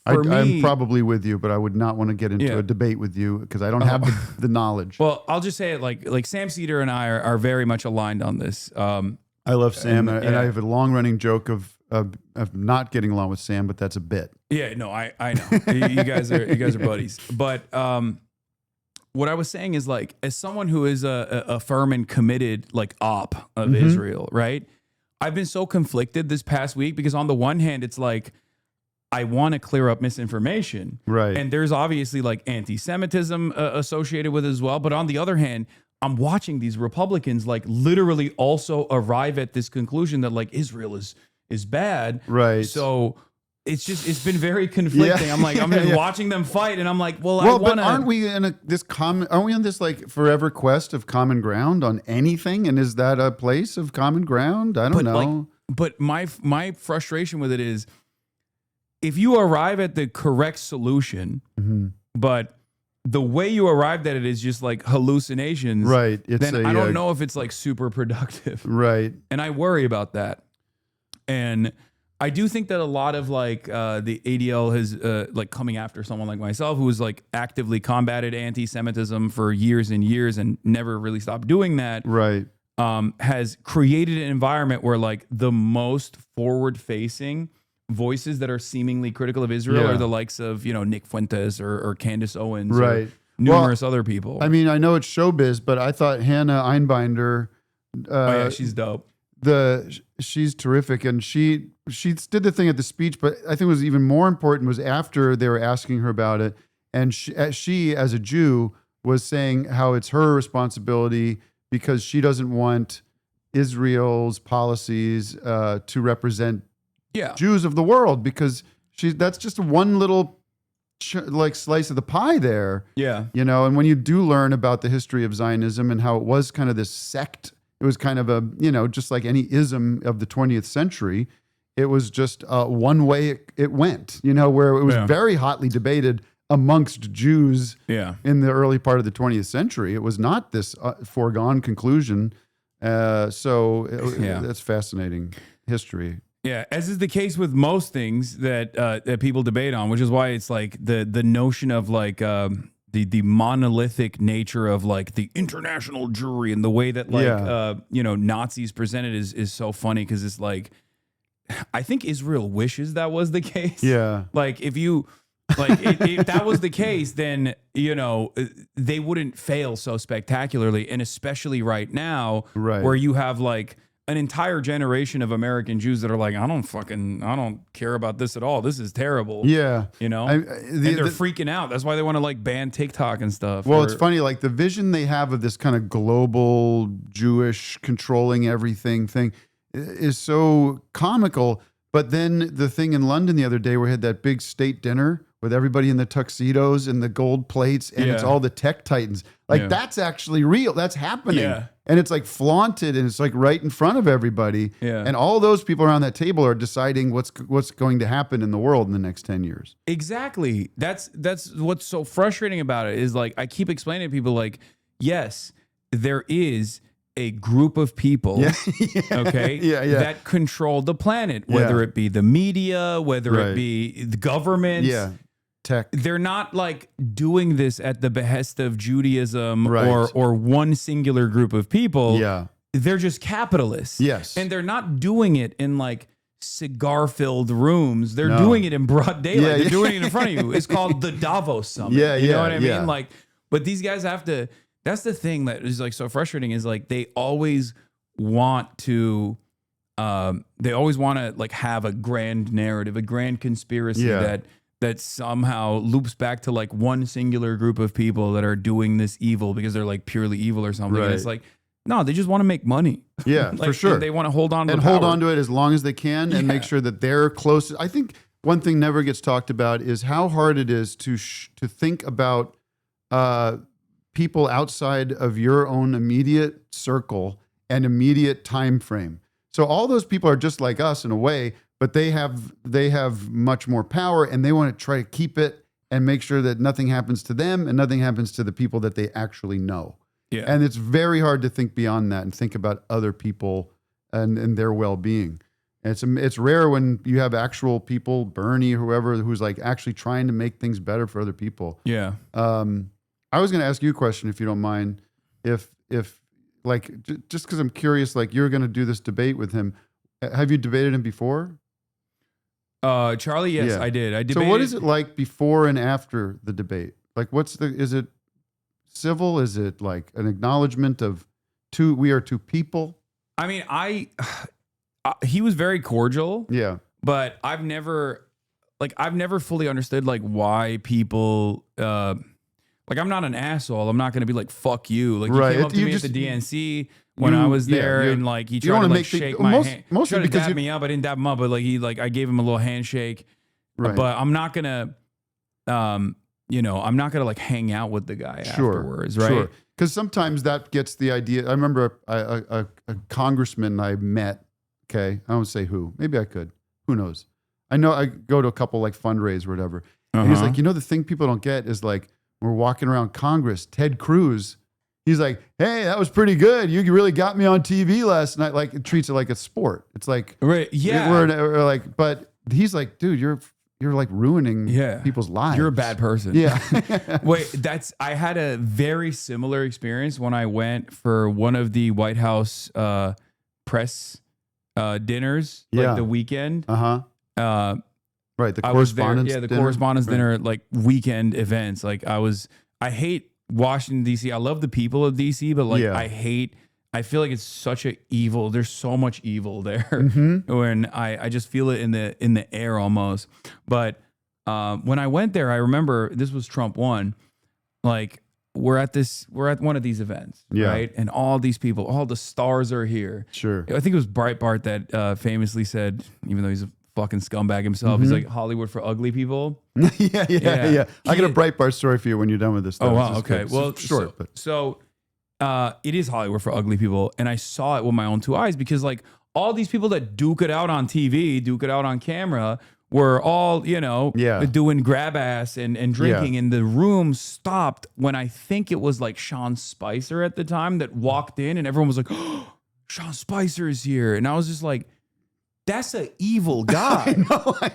for me, I'm probably with you, but I would not want to get into a debate with you because I don't have the knowledge. Well, I'll just say it like Sam Cedar and I are very much aligned on this. I love Sam, and I have a long-running joke of not getting along with Sam, but that's a bit. Yeah, no, I know. you guys are buddies. But what I was saying is like, as someone who is a firm and committed like op of Israel, right? I've been so conflicted this past week because on the one hand, it's like I want to clear up misinformation, right? And there's obviously like anti-Semitism associated with it as well. But on the other hand, I'm watching these Republicans like literally also arrive at this conclusion that like Israel is bad. Right. So it's been very conflicting. Yeah. I'm just watching them fight and I'm like, but aren't we in aren't we on this like forever quest of common ground on anything? And is that a place of common ground? I don't know. But my frustration with it is if you arrive at the correct solution, but the way you arrived at it is just like hallucinations. Right. Then I don't know if it's like super productive. Right. And I worry about that. And I do think that a lot of like the ADL has like coming after someone like myself who has like actively combated anti-Semitism for years and years and never really stopped doing that. Right. has created an environment where like the most forward-facing voices that are seemingly critical of Israel are the likes of, Nick Fuentes or Candace Owens, right? Or numerous other people. I mean, I know it's showbiz, but I thought Hannah Einbinder. She's dope. She's terrific, and she did the thing at the speech. But I think what was even more important was after they were asking her about it, and she as a Jew was saying how it's her responsibility because she doesn't want Israel's policies to represent Jews of the world, because that's just one little like slice of the pie there. Yeah. And when you do learn about the history of Zionism and how it was kind of this sect, it was kind of a, just like any ism of the 20th century, it was just one way it went, where it was very hotly debated amongst Jews in the early part of the 20th century. It was not this foregone conclusion. So that's fascinating history. Yeah, as is the case with most things that people debate on, which is why it's like the notion of like the monolithic nature of like the international jury and the way that like Nazis presented is so funny, because it's like, I think Israel wishes that was the case. Yeah, like if that was the case, then they wouldn't fail so spectacularly, and especially right now, where you have like an entire generation of American Jews that are like, I don't care about this at all. This is terrible. Yeah. And they're freaking out. That's why they want to like ban TikTok and stuff. Well, it's funny, like the vision they have of this kind of global Jewish controlling everything thing is so comical. But then the thing in London the other day, where we had that big state dinner with everybody in the tuxedos and the gold plates, and it's all the tech titans. Like that's actually real. That's happening. Yeah. And it's like flaunted, and it's like right in front of everybody. Yeah. And all those people around that table are deciding what's going to happen in the world in the next 10 years. Exactly. That's what's so frustrating about it, is like I keep explaining to people like, yes, there is a group of people, that control the planet, whether it be the media, whether it be the government, tech. They're not like doing this at the behest of Judaism or one singular group of people. Yeah, they're just capitalists. Yes, and they're not doing it in like cigar-filled rooms. They're doing it in broad daylight. They're doing it in front of you. It's called the Davos Summit. You know what I mean? Like, but these guys have to. That's the thing that is like so frustrating, is like they always want to like have a grand narrative, a grand conspiracy that somehow loops back to like one singular group of people that are doing this evil because they're like purely evil or something. And it's like, no, they just want to make money. Yeah, like, for sure. They want to hold on to hold on to it as long as they can and make sure that they're close. I think one thing never gets talked about is how hard it is to think about people outside of your own immediate circle and immediate time frame. So all those people are just like us in a way, but they have much more power, and they want to try to keep it and make sure that nothing happens to them and nothing happens to the people that they actually know. Yeah. And it's very hard to think beyond that and think about other people and their well-being. And it's rare when you have actual people, Bernie or whoever, who's like actually trying to make things better for other people. Yeah. I was going to ask you a question, if you don't mind, if like, just because I'm curious, like you're going to do this debate with him. Have you debated him before? Charlie, yes, I did. I debated. So what is it like before and after the debate? Like, is it civil? Is it like an acknowledgement of we are two people? I mean, he was very cordial. Yeah. But I've never fully understood like why people, like I'm not an asshole. I'm not going to be like, fuck you. Like you came up to me at the DNC when I was there, and like he tried to like shake my hand. Mostly tried to dab me up. I didn't dab him up, but like I gave him a little handshake. Right. But I'm not gonna, I'm not gonna like hang out with the guy afterwards, right? Sure. Because sometimes that gets the idea. I remember a congressman I met. Okay, I don't say who. Maybe I could. Who knows? I know I go to a couple like fundraise or whatever. And he's like, the thing people don't get is like, we're walking around Congress, Ted Cruz. He's like, hey, that was pretty good. You really got me on TV last night. Like, it treats it like a sport. It's like, right, yeah. We're like, but he's like, dude, you're like ruining people's lives. You're a bad person. Yeah. Wait, I had a very similar experience when I went for one of the White House press dinners, like the weekend. Right, the I was there, correspondence the dinner. correspondence dinner, like weekend events. Like I hate Washington, D.C. I love the people of D.C., but like I feel like it's such a evil. There's so much evil there, when I just feel it in the air almost. But when I went there, I remember this was Trump 1. Like we're at one of these events, right? And all these people, all the stars are here. Sure. I think it was Breitbart that famously said, even though he's a fucking scumbag himself, he's like Hollywood for ugly people. Yeah. I got a Breitbart story for you when you're done with this. Oh wow, okay. Well, short, so it is Hollywood for ugly people, and I saw it with my own 2 eyes because like all these people that duke it out on TV, duke it out on camera, were all doing grab ass and drinking, and the room stopped when I think it was like Sean Spicer at the time that walked in, and everyone was like, "Oh, Sean Spicer is here," and I was just like, that's an evil guy.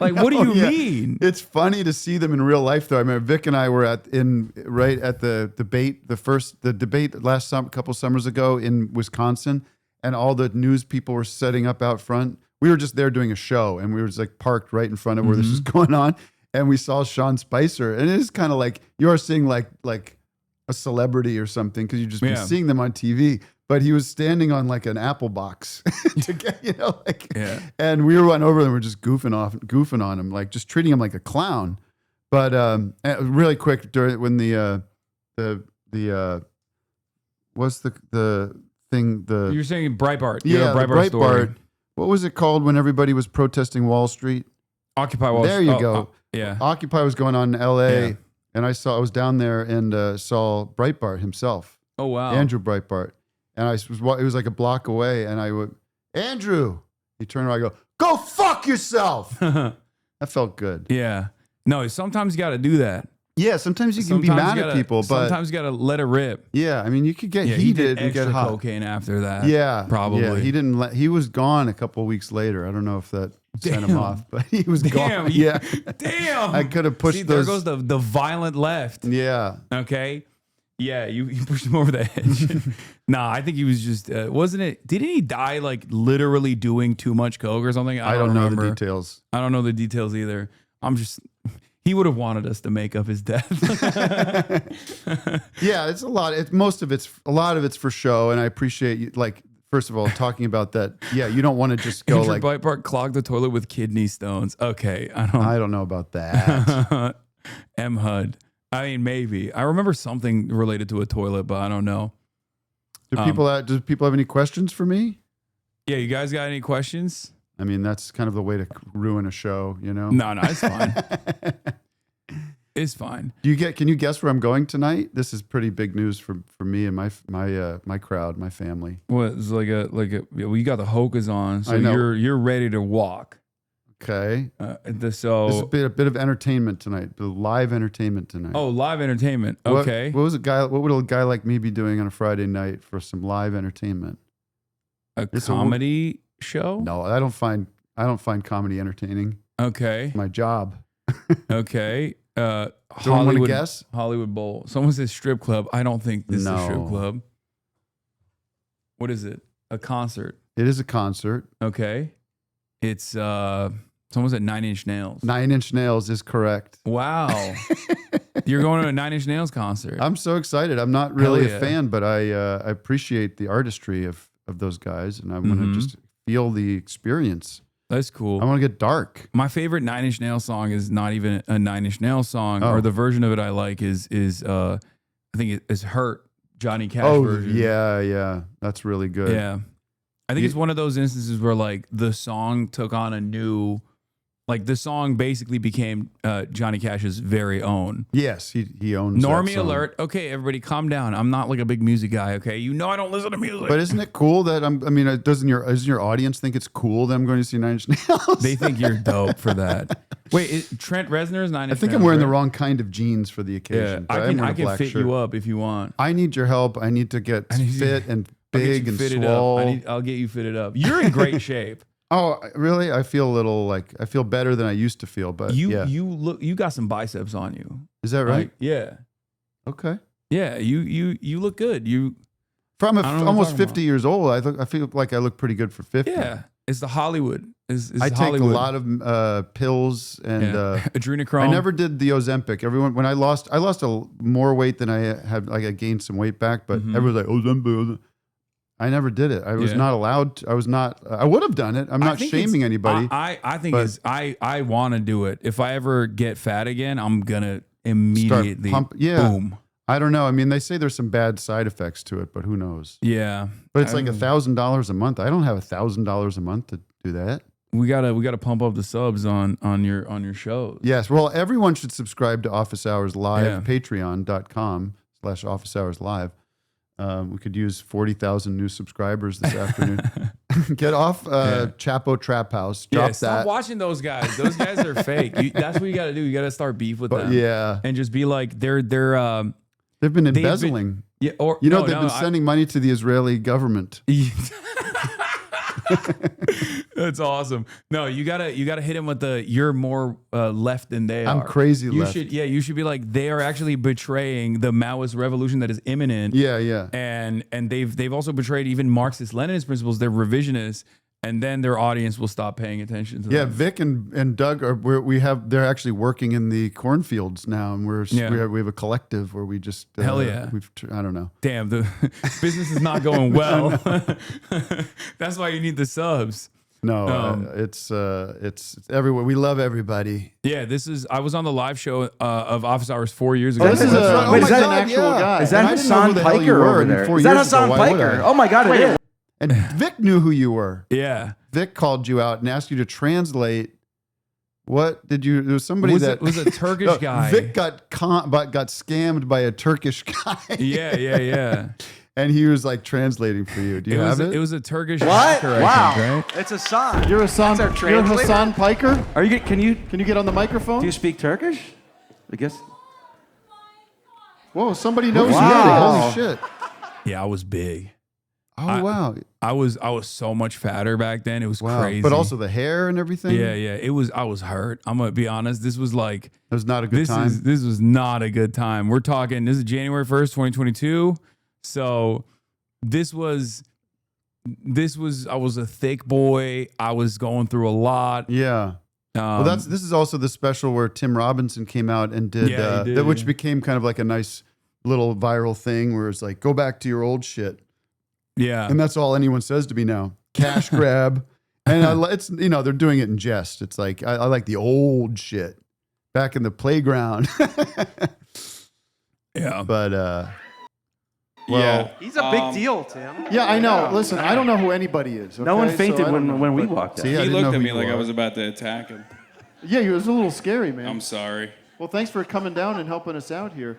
I know. What do you mean? It's funny to see them in real life, though. I remember Vic and I were at the debate, the debate last couple summers ago in Wisconsin, and all the news people were setting up out front. We were just there doing a show, and we were just like parked right in front of where this is going on, and we saw Sean Spicer, and it is kind of like you are seeing like a celebrity or something because you just been seeing them on TV. But he was standing on like an apple box to get, and we run over them. We're just goofing on him, like just treating him like a clown. But really quick, when what's the thing? You're saying Breitbart. Breitbart. Story. What was it called when everybody was protesting Wall Street? Occupy Wall Street. There you go. Occupy was going on in L.A. And I was down there and saw Breitbart himself. Oh wow, Andrew Breitbart. And it was like a block away, and I would, Andrew. He turned around, I go fuck yourself. That felt good. Yeah. No, sometimes you got to do that. Yeah, sometimes you can be mad at people, but sometimes you got to let it rip. Yeah, I mean, you could get heated and get hot. Cocaine after that. Yeah, probably. Yeah, he didn't. He was gone a couple of weeks later. I don't know if that sent him off, but he was gone. Yeah, damn. I could have pushed. There goes the violent left. Yeah. Okay. Yeah, you pushed him over the edge. Nah, I think he was just, wasn't it? Didn't he die like literally doing too much coke or something? I don't know the details. I don't know the details either. He would have wanted us to make up his death. Yeah, it's a lot. A lot of it's for show, and I appreciate you. Like, first of all, talking about that. Yeah, you don't want to just go Andrew Breitbart clogged the toilet with kidney stones. Okay, I don't know about that. M HUD. I mean, maybe. I remember something related to a toilet, but I don't know. Do people have any questions for me? Yeah, you guys got any questions? I mean, that's kind of the way to ruin a show, you know? No, it's fine. It's fine. Can you guess where I'm going tonight? This is pretty big news for me and my crowd, my family. What? It's well, you got the Hokas on, so you're ready to walk. Okay. This is a bit of entertainment tonight. The live entertainment tonight. Oh, live entertainment. Okay. What would a guy like me be doing on a Friday night for some live entertainment? It's comedy show? No, I don't find comedy entertaining. Okay. It's my job. Okay. Hollywood. Guess? Hollywood Bowl. Someone says strip club. I don't think this is a strip club. What is it? A concert. It is a concert. Okay. It's someone said 9 Inch Nails. 9 Inch Nails is correct. Wow. You're going to a 9 Inch Nails concert. I'm so excited. I'm not really a fan, but I appreciate the artistry of those guys, and I want to just feel the experience. That's cool. I want to get dark. My favorite 9 Inch Nails song is not even a 9 Inch Nails song, or the version of it I like is I think it's Hurt, Johnny Cash version. Yeah. That's really good. Yeah. I think it's one of those instances where like the song took on a new, like the song basically became Johnny Cash's very own. Yes, he owns Normie that song. alert. Okay, everybody calm down. I'm not like a big music guy, okay? You know I don't listen to music. But isn't it cool that doesn't your audience think it's cool that I'm going to see 9 Inch Nails? They think you're dope for that. Wait, Trent Reznor's 9 Inch Nails? I think I'm wearing the wrong kind of jeans for the occasion. Yeah, I can fit you up if you want. I need your help. I need to get fit and big and swole. I'll get you fitted up. You're in great shape. Oh, really? I feel a little I feel better than I used to feel, but you got some biceps on you. Is that right? Like, yeah. Okay. Yeah, you look good. From almost 50 years old, I feel like I look pretty good for 50. Yeah. It's the Hollywood. I take a lot of pills and adrenochrome. I never did the Ozempic. When I lost more weight than I had. Like I gained some weight back, but everyone's like Ozempic. I never did it. I was not allowed to, I would have done it. I'm not shaming anybody. I think I want to do it. If I ever get fat again, I'm gonna immediately boom. I don't know. I mean, they say there's some bad side effects to it, but who knows? Yeah. But it's like $1,000 a month. I don't have $1,000 a month to do that. We gotta pump up the subs on your shows. Yes. Well, everyone should subscribe to Office Hours Live, patreon.com/Office Hours Live. We could use 40,000 new subscribers this afternoon. Get off Chapo Trap House. Drop stop watching those guys. Those guys are fake. That's what you got to do. You got to start beef with them. Yeah. And just be like, they've been embezzling. They've been sending money to the Israeli government. That's awesome. No, you gotta hit him with you're more left than they are. I'm crazy left. You should be like, they are actually betraying the Maoist revolution that is imminent. Yeah. And they've also betrayed even Marxist-Leninist principles. They're revisionists. And then their audience will stop paying attention to them. Yeah, Vic and Doug they're actually working in the cornfields now, and we have a collective where we just hell yeah. I don't know. Damn, the business is not going well. That's why you need the subs. No, it's everywhere. We love everybody. Yeah, I was on the live show of Office Hours 4 years ago. Is that an actual guy? Is that Hasan Piker over there? Is that Hasan Piker? Oh my God, it is. And Vic knew who you were. Yeah. Vic called you out and asked you to translate. What did you? There was somebody it was a Turkish guy. Vic got scammed by a Turkish guy. Yeah. And he was like translating for you. Do you have it? It was a Turkish hacker, I think, right? It's Hasan. You're Hasan Piker? Can you get on the microphone? Do you speak Turkish? I guess. Whoa, somebody knows you. Holy shit. Yeah, I was big. Oh wow! I was so much fatter back then. It was crazy. But also the hair and everything. Yeah. It was. I was hurt. I'm gonna be honest. This was like. It was not a good time. This was not a good time. We're talking. This is January 1st, 2022. So, this was. I was a thick boy. I was going through a lot. Yeah. Well, this is also the special where Tim Robinson came out and did, which became kind of like a nice little viral thing where it's like, go back to your old shit. Yeah. And that's all anyone says to me now. Cash grab. And it's, they're doing it in jest. It's like, I like the old shit back in the playground. Yeah. But, he's a big deal, Tim. Yeah, I know. Listen, I don't know who anybody is. Okay? No one fainted when we walked out. He looked at me like I was about to attack him. Yeah, it was a little scary, man. I'm sorry. Well, thanks for coming down and helping us out here.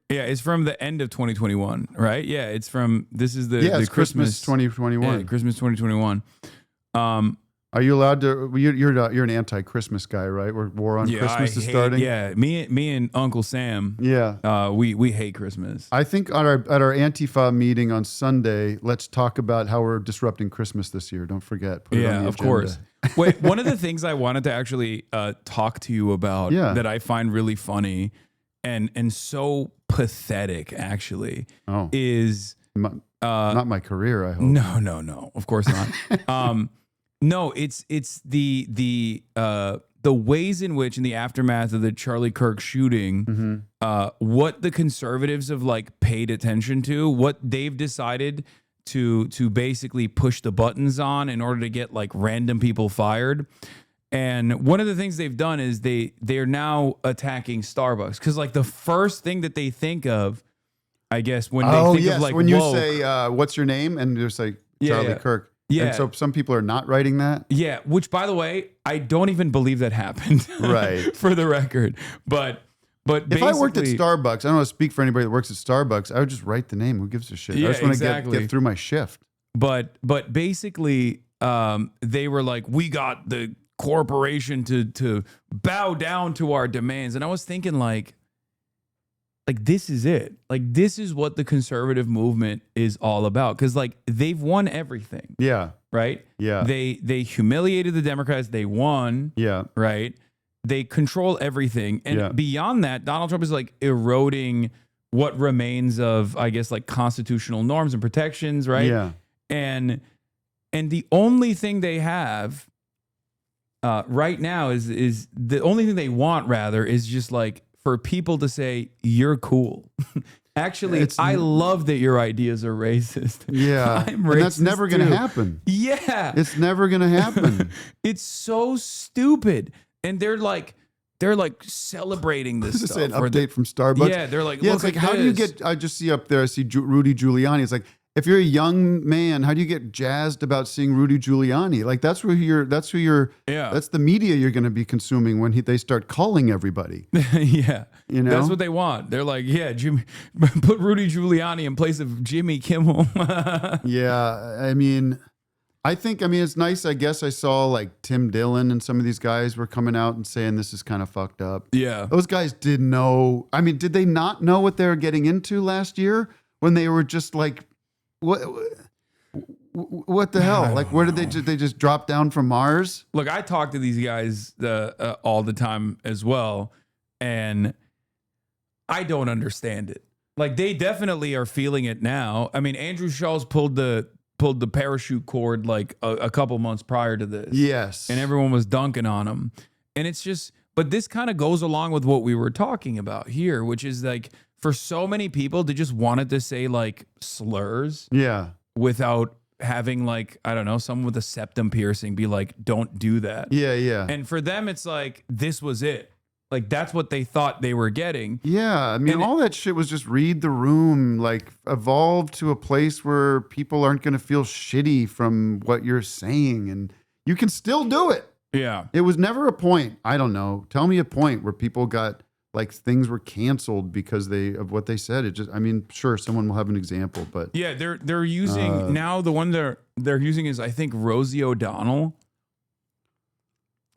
Yeah, it's from the end of 2021, right? Yeah, it's from, this is the it's Christmas 2021. Yeah, Christmas 2021. Are you allowed to, you're an anti-Christmas guy, right? Where War on Christmas is starting? Yeah, me and Uncle Sam, we hate Christmas. I think at our Antifa meeting on Sunday, let's talk about how we're disrupting Christmas this year. Don't forget. Put it on the of agenda. course. Wait, one of the things I wanted to actually talk to you about that I find really funny and so pathetic actually is not my career, I hope. No, of course not. No, it's the ways in which in the aftermath of the Charlie Kirk shooting, what the conservatives have like paid attention to, what they've decided to basically push the buttons on in order to get like random people fired. And one of the things they've done is they're now attacking Starbucks because like the first thing that they think of, I guess, when they think of like when you say what's your name and there's like Charlie Kirk. Yeah. And so some people are not writing that. Yeah, which by the way, I don't even believe that happened. Right. For the record. But if I worked at Starbucks, I don't want to speak for anybody that works at Starbucks, I would just write the name. Who gives a shit? Yeah, I just want to get through my shift. But basically, they were like, we got the corporation to bow down to our demands. And I was thinking like, like, this is it. Like, this is what the conservative movement is all about. Because, like, they've won everything. Yeah. Right? Yeah. They humiliated the Democrats. They won. Yeah. Right? They control everything. And beyond that, Donald Trump is, like, eroding what remains of, I guess, like, constitutional norms and protections, right? Yeah. And the only thing they have right now is the only thing they want, rather, is just, like, for people to say, you're cool. Actually, I love that your ideas are racist. Yeah. I'm racist, and that's never going to happen. Yeah. It's never going to happen. It's so stupid. And they're like celebrating this stuff. An update from Starbucks. Yeah, they're like, yeah, look it's like, at how this. do you get, I just see up there, I see Rudy Giuliani. It's like, if you're a young man, how do you get jazzed about seeing Rudy Giuliani? Like, that's the media you're going to be consuming when they start calling everybody. Yeah. You know? That's what they want. They're like, yeah, Jimmy, put Rudy Giuliani in place of Jimmy Kimmel. Yeah. I mean, it's nice. I guess I saw like Tim Dillon and some of these guys were coming out and saying this is kind of fucked up. Yeah. Those guys didn't know. I mean, did they not know what they were getting into last year when they were just like, what the hell? Like, where did they just drop down from Mars? Look, I talk to these guys all the time as well, and I don't understand it. Like, they definitely are feeling it now. I mean, Andrew Schultz pulled the parachute cord like a couple months prior to this. Yes. And everyone was dunking on him. And it's just, but this kind of goes along with what we were talking about here, which is like, for so many people, they just wanted to say like slurs. Yeah. Without having like, I don't know, someone with a septum piercing be like, don't do that. Yeah, yeah. And for them, it's like, this was it. Like, that's what they thought they were getting. Yeah. I mean, all that shit was just read the room, like evolve to a place where people aren't going to feel shitty from what you're saying. And you can still do it. Yeah. It was never a point. I don't know. Tell me a point where people got like things were canceled because of what they said. It just, I mean, sure, someone will have an example, but yeah, they're using now the one they're using is, I think, Rosie O'Donnell.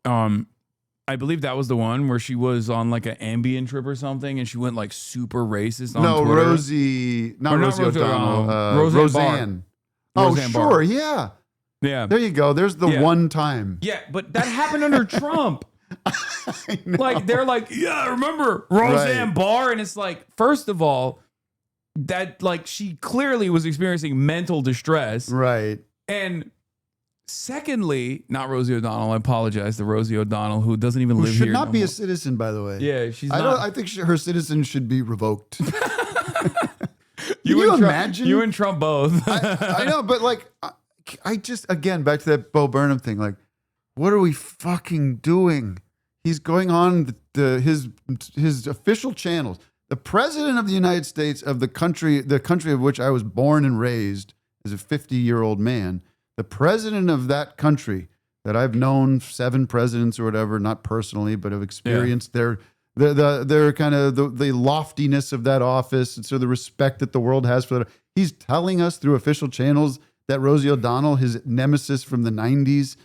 I believe that was the one where she was on like an Ambien trip or something, and she went like super racist on Twitter. Rosie O'Donnell. Roseanne. Roseanne sure, Barr. yeah. Yeah. There you go. There's the one time. Yeah, but that happened under Trump. Like, they're like, yeah, remember Roseanne Barr? And it's like, first of all, that like she clearly was experiencing mental distress. Right. And secondly, not Rosie O'Donnell, I apologize to Rosie O'Donnell, who doesn't even live here. Who should not be a citizen, by the way. Yeah, she's not. I think her citizen should be revoked. you imagine? You and Trump both. I know, but like, I just, again, back to that Bo Burnham thing, like, what are we fucking doing? He's going on his official channels. The president of the United States, of the country of which I was born and raised as a 50-year-old man, the president of that country that I've known 7 presidents or whatever, not personally, but have experienced their kind of the loftiness of that office, and so the respect that the world has for that. He's telling us through official channels that Rosie O'Donnell, his nemesis from the 90s,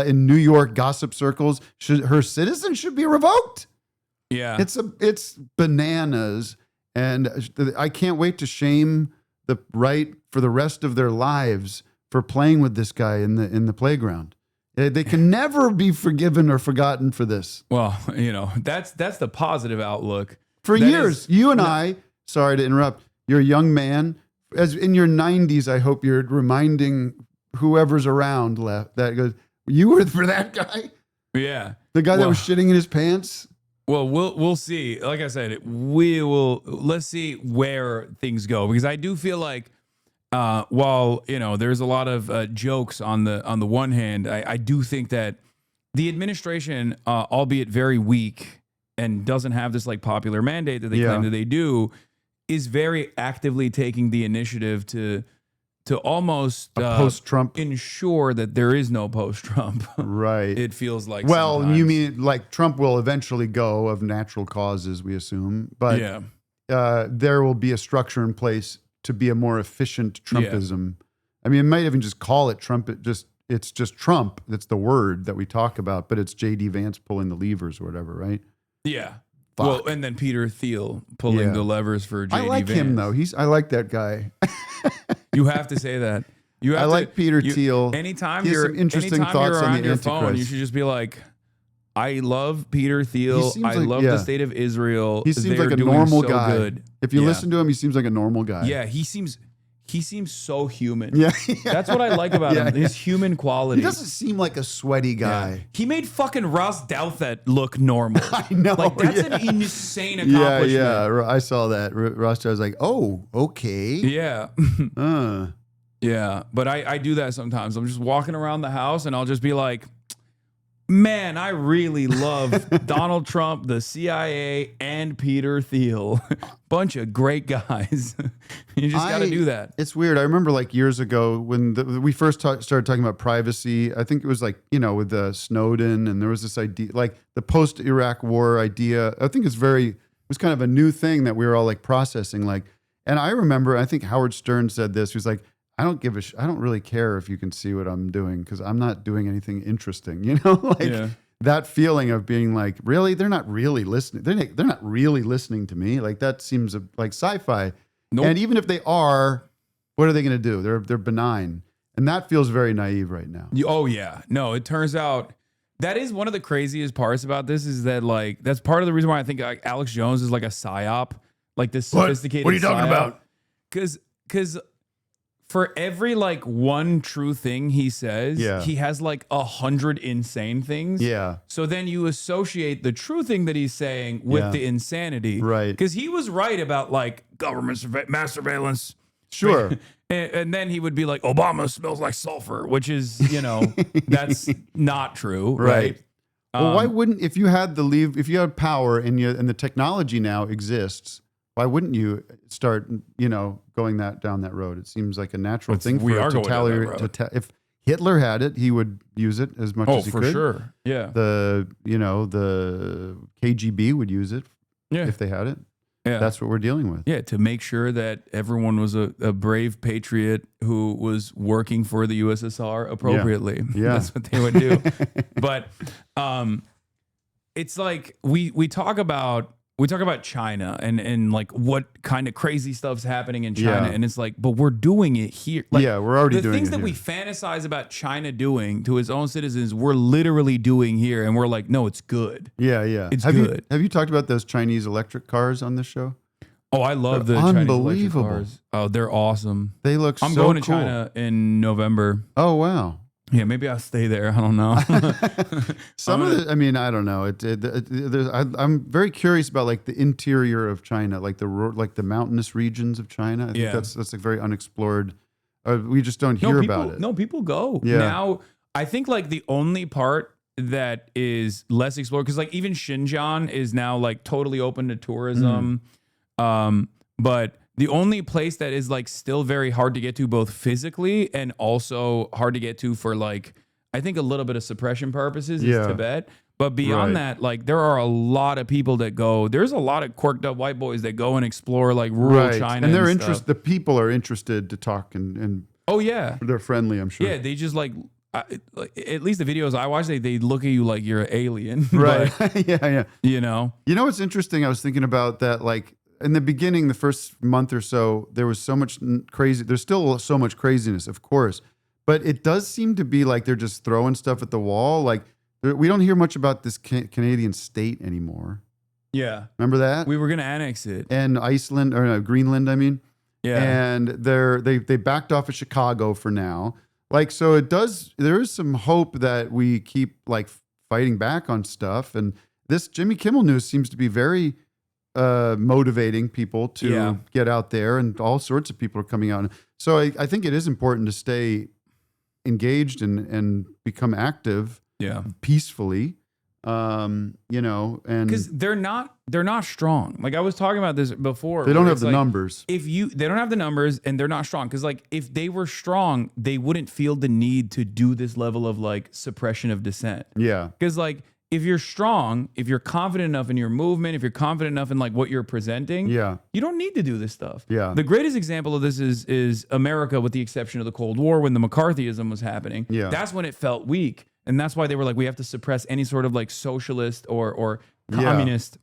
in New York gossip circles, her citizen should be revoked. Yeah. It's bananas. And I can't wait to shame the right for the rest of their lives for playing with this guy in the playground. They can never be forgiven or forgotten for this. Well, that's the positive outlook. For years, you and I, sorry to interrupt, you're a young man. As in your 90s, I hope you're reminding whoever's around left that goes, you were for that guy? Yeah. The guy that was shitting in his pants? Well, we'll see. Like I said, let's see where things go, because I do feel like while there's a lot of jokes on the one hand, I do think that the administration, albeit very weak and doesn't have this like popular mandate that they claim that they do, is very actively taking the initiative to almost post-Trump ensure that there is no post-Trump. Right. It feels like. Well, sometimes. you mean like Trump will eventually go of natural causes, we assume, but there will be a structure in place to be a more efficient Trumpism. I mean, it might even just call it Trump. It's just Trump. That's the word that we talk about, but it's J.D. Vance pulling the levers or whatever, right? Yeah. fuck. Well, and then Peter Thiel pulling the levers for JD I like Vance. him though. I like that guy. You have to say that. I like Peter Thiel. Anytime He has you're some interesting anytime thoughts you're on on the your phone, Antichrist. you should just be like, I love Peter Thiel. I like- love yeah. the state of Israel. He seems They're like a doing normal so guy. Good. If you Yeah. listen to him, he seems like a normal guy. Yeah, he seems so human. Yeah. That's what I like about him. His human quality. He doesn't seem like a sweaty guy. Yeah. He made fucking Ross Douthat look normal. I know. Like that's an insane accomplishment. Yeah. I saw that. Ross was like, oh, okay. Yeah. Uh. Yeah. But I do that sometimes. I'm just walking around the house and I'll just be like, man, I really love Donald Trump, the CIA, and Peter Thiel. Bunch of great guys. You just got to do that. It's weird. I remember like years ago when we first started talking about privacy. I think it was like, with Snowden, and there was this idea, like the post-Iraq war idea. I think it was kind of a new thing that we were all like processing. Like, and I remember, I think Howard Stern said this. He was like, I don't really care if you can see what I'm doing because I'm not doing anything interesting. That feeling of being like, really, they're not really listening. They're not really listening to me. Like that seems like sci-fi. Nope. And even if they are, what are they going to do? They're benign, and that feels very naive right now. Oh yeah, no. It turns out that is one of the craziest parts about this is that like that's part of the reason why I think like Alex Jones is like a psyop, like this sophisticated. What are you talking about? Because for every like one true thing he says, he has like 100 insane things. Yeah. So then you associate the true thing that he's saying with the insanity. Right. Because he was right about like government mass surveillance. Sure. And then he would be like, Obama smells like sulfur, which is, that's not true. Right. Well, why wouldn't, if you had power and the technology now exists, why wouldn't you start, going down that road? It seems like a natural thing for a totalitarian. If Hitler had it, he would use it as much as he could. Oh, for sure. Yeah. The KGB would use it if they had it. Yeah. That's what we're dealing with. Yeah, to make sure that everyone was a brave patriot who was working for the USSR appropriately. Yeah. That's what they would do. But it's like we talk about China and like what kind of crazy stuff's happening in China. And it's like, but we're doing it here. Like, we're already doing it. The things that we fantasize about China doing to its own citizens, we're literally doing here. And we're like, no, it's good. Yeah. It's good. Have you talked about those Chinese electric cars on this show? Oh, I love the Chinese electric cars. Oh, they're awesome. They look so cool. I'm going to China in November. Oh, wow. Yeah, maybe I'll stay there. I don't know. I don't know. I'm very curious about like the interior of China, like the mountainous regions of China. I think that's like very unexplored. We just don't hear about it. No, people go. Yeah. Now, I think like the only part that is less explored, because like even Xinjiang is now like totally open to tourism. But the only place that is like still very hard to get to both physically and also hard to get to for like, I think a little bit of suppression purposes is Tibet. But beyond that, like there are a lot of people that go, there's a lot of quirked up white boys that go and explore like rural China. And they're interested, the people are interested to talk and oh yeah. They're friendly, I'm sure. Yeah. They just like at least the videos I watch, they look at you like you're an alien. Right. But, yeah. You know what's interesting? I was thinking about that, like, in the beginning, the first month or so, there was so much crazy. There's still so much craziness, of course, but it does seem to be like they're just throwing stuff at the wall. Like we don't hear much about this Canadian state anymore. Yeah, remember that we were gonna annex it, and Iceland or Greenland. I mean, yeah, and they backed off of Chicago for now. Like so, there is some hope that we keep like fighting back on stuff. And this Jimmy Kimmel news seems to be very motivating people to get out there, and all sorts of people are coming out. So I think it is important to stay engaged and become active peacefully. And because they're not strong. Like I was talking about this before. They don't have the numbers. They don't have the numbers and they're not strong. Because like if they were strong, they wouldn't feel the need to do this level of like suppression of dissent. Yeah. Because like if you're strong, if you're confident enough in your movement, if you're confident enough in like what you're presenting, you don't need to do this stuff. Yeah. The greatest example of this is America, with the exception of the Cold War, when the McCarthyism was happening. Yeah. That's when it felt weak. And that's why they were like, we have to suppress any sort of like socialist or communist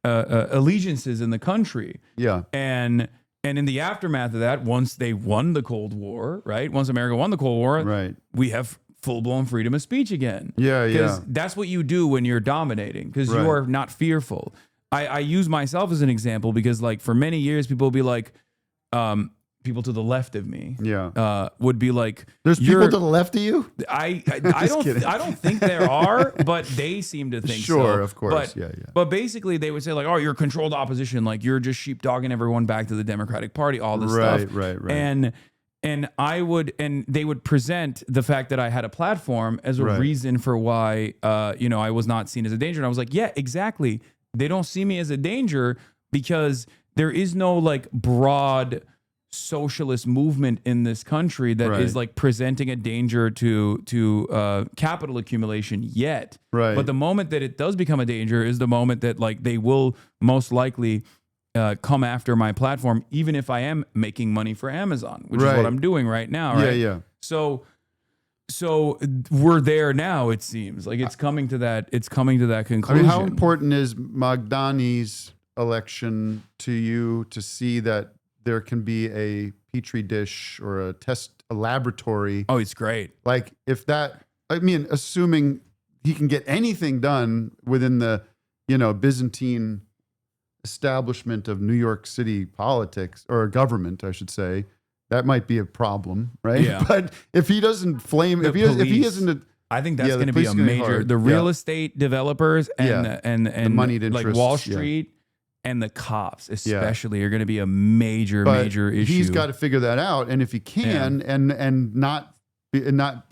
allegiances in the country. Yeah. And in the aftermath of that, once they won the Cold War, right? Once America won the Cold War, right, we have full-blown freedom of speech again. Yeah, because that's what you do when you're dominating, because you are not fearful. I use myself as an example because, like, for many years, people will be like, people to the left of me, would be like, "There's people to the left of you." I don't think there are, but they seem to think so. Sure, of course, But basically, they would say like, "Oh, you're controlled opposition, like you're just sheepdogging everyone back to the Democratic Party." All this stuff, right. And they would present the fact that I had a platform as a reason for why, I was not seen as a danger. And I was like, yeah, exactly. They don't see me as a danger because there is no like broad socialist movement in this country that is like presenting a danger to capital accumulation yet. Right. But the moment that it does become a danger is the moment that like they will most likely come after my platform, even if I am making money for Amazon, which is what I'm doing right now. Right. Yeah. So we're there now. It seems like it's coming to that. It's coming to that conclusion. I mean, how important is Magdani's election to you to see that there can be a petri dish or a laboratory? Oh, it's great. Like assuming he can get anything done within the, Byzantine establishment of New York City politics, or government, I should say, that might be a problem, right? Yeah. But if he doesn't if he isn't, I think that's going to be a major. The real estate developers and the moneyed interests, like Wall Street and the cops, especially, are going to be a major issue. He's got to figure that out, and if he can, and not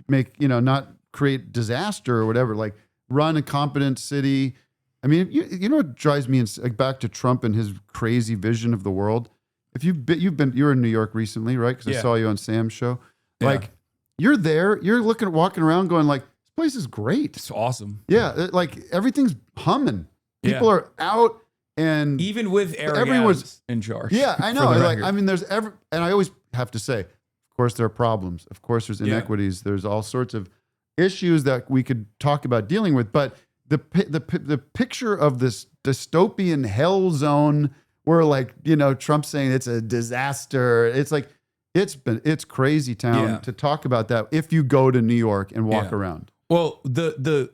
make not create disaster or whatever, like run a competent city. I mean, you know what drives me back to Trump and his crazy vision of the world. If you were in New York recently, right? Because I saw you on Sam's show. Like, you're there, you're walking around going like, this place is great. It's awesome. Yeah, like everything's humming. People are out, and even with everyone's in charge. Yeah, I know. Like, I mean, and I always have to say, of course, there are problems. Of course, there's inequities. There's all sorts of issues that we could talk about dealing with, but the picture of this dystopian hell zone where, like, Trump's saying it's a disaster. It's like, it's crazy town to talk about that if you go to New York and walk around. Well, the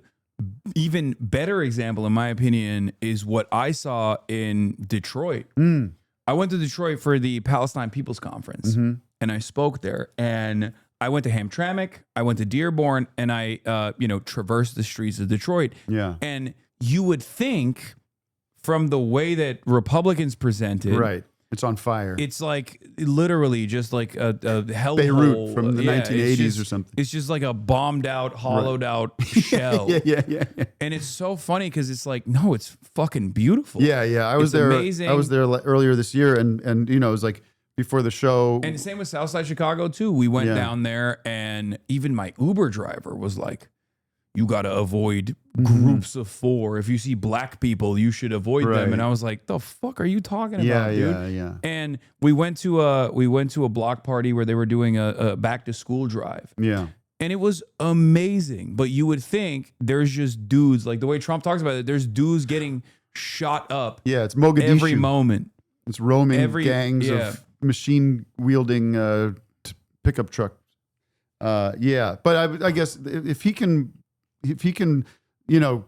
even better example, in my opinion, is what I saw in Detroit. I went to Detroit for the Palestine People's Conference, and I spoke there, and I went to Hamtramck, I went to Dearborn, and I, traversed the streets of Detroit. Yeah. And you would think, from the way that Republicans presented, right, it's on fire. It's like literally just like a hellhole. Beirut from the 1980s or something. It's just like a bombed out, hollowed out shell. Yeah. And it's so funny because it's like, no, it's fucking beautiful. Yeah. I was there. Amazing. I was there earlier this year, and it was like before the show. And same with Southside Chicago too. We went down there, and even my Uber driver was like, you got to avoid groups of four. If you see black people, you should avoid them. And I was like, the fuck are you talking about, dude? Yeah. And we went to a block party where they were doing a back to school drive. Yeah. And it was amazing. But you would think there's just dudes, like the way Trump talks about it, there's dudes getting shot up. Yeah, it's Mogadishu. Every moment. It's roaming gangs of machine wielding pickup trucks. But I guess if he can,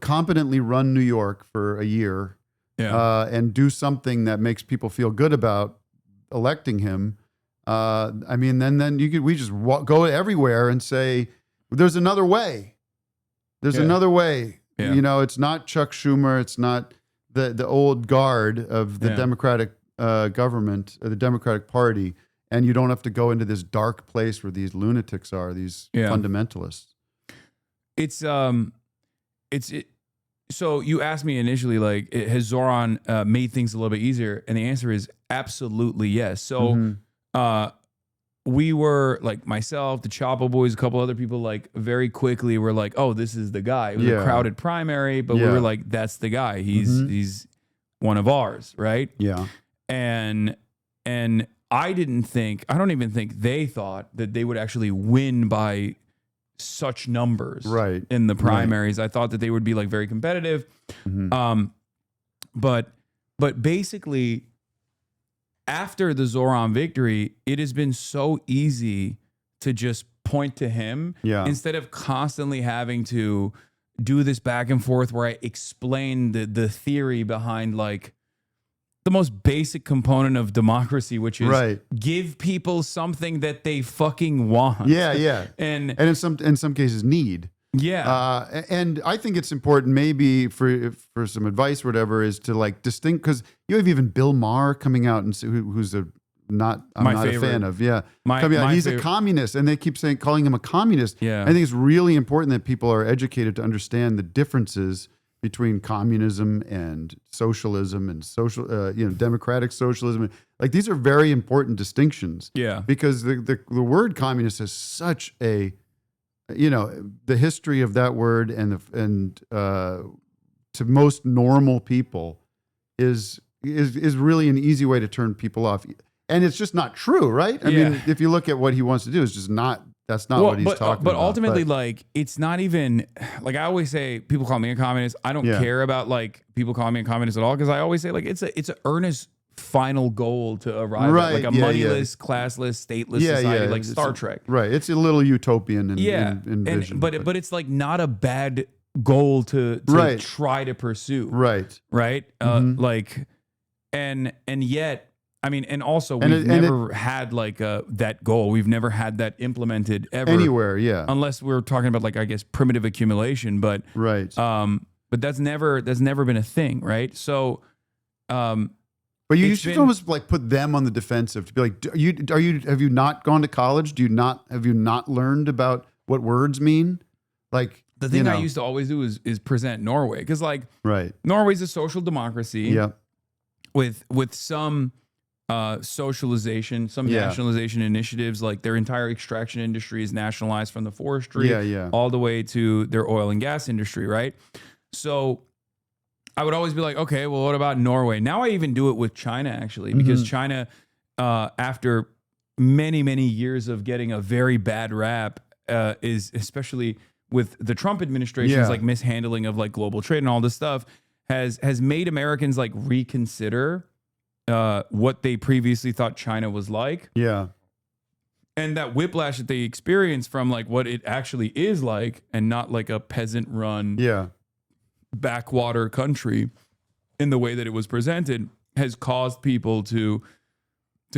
competently run New York for a year, and do something that makes people feel good about electing him, I mean, then we just go everywhere and say, there's another way. There's another way. Yeah. It's not Chuck Schumer. It's not the old guard of the Democratic government, or the Democratic Party. And you don't have to go into this dark place where these lunatics are, these fundamentalists. So you asked me initially, like, has Zoran made things a little bit easier? And the answer is absolutely yes. So we were, like, myself, the Chapo Boys, a couple other people, like, very quickly were like, oh, this is the guy. It was a crowded primary, but we were like, that's the guy. He's one of ours, right? Yeah. And I don't even think they thought that they would actually win by such numbers in the primaries. I thought that they would be like very competitive. But basically, after the Zoran victory, it has been so easy to just point to him instead of constantly having to do this back and forth where I explain the theory behind like the most basic component of democracy, which is give people something that they fucking want. Yeah. and in some cases need. Yeah. And I think it's important maybe for some advice or whatever is to like distinct, because you have even Bill Maher coming out and who's I'm not a fan of. Yeah. He's a communist, and they keep calling him a communist. Yeah. I think it's really important that people are educated to understand the differences between communism and socialism and democratic socialism. Like these are very important distinctions. Yeah. Because the word communist has such a, the history of that word and to most normal people is really an easy way to turn people off. And it's just not true, right? I mean, if you look at what he wants to do, it's just not. That's not what he's talking about. But ultimately, like, it's not even like I always say. People call me a communist. I don't care about like people calling me a communist at all, because I always say like it's an earnest final goal to arrive at, like a moneyless, classless, stateless society, like Star Trek. Right. It's a little utopian in vision. But it's like not a bad goal to try to pursue. Right. Right. Like, and yet. I mean, and also we've never had like that goal. We've never had that implemented ever anywhere. Unless we're talking about like, I guess, primitive accumulation, but but that's never been a thing, right? So, but you should almost like put them on the defensive to be like, have you not gone to college? Have you not learned about what words mean? Like the thing I used to always do is present Norway, because like Norway's a social democracy, with some socialization, some nationalization initiatives, like their entire extraction industry is nationalized, from the forestry all the way to their oil and gas industry, right? So I would always be like, okay, well, what about Norway? Now I even do it with China, actually, because China, after many, many years of getting a very bad rap, is especially with the Trump administration's like mishandling of like global trade and all this stuff, has made Americans like reconsider what they previously thought China was like. Yeah. And that whiplash that they experienced from like what it actually is like, and not like a peasant run backwater country in the way that it was presented, has caused people to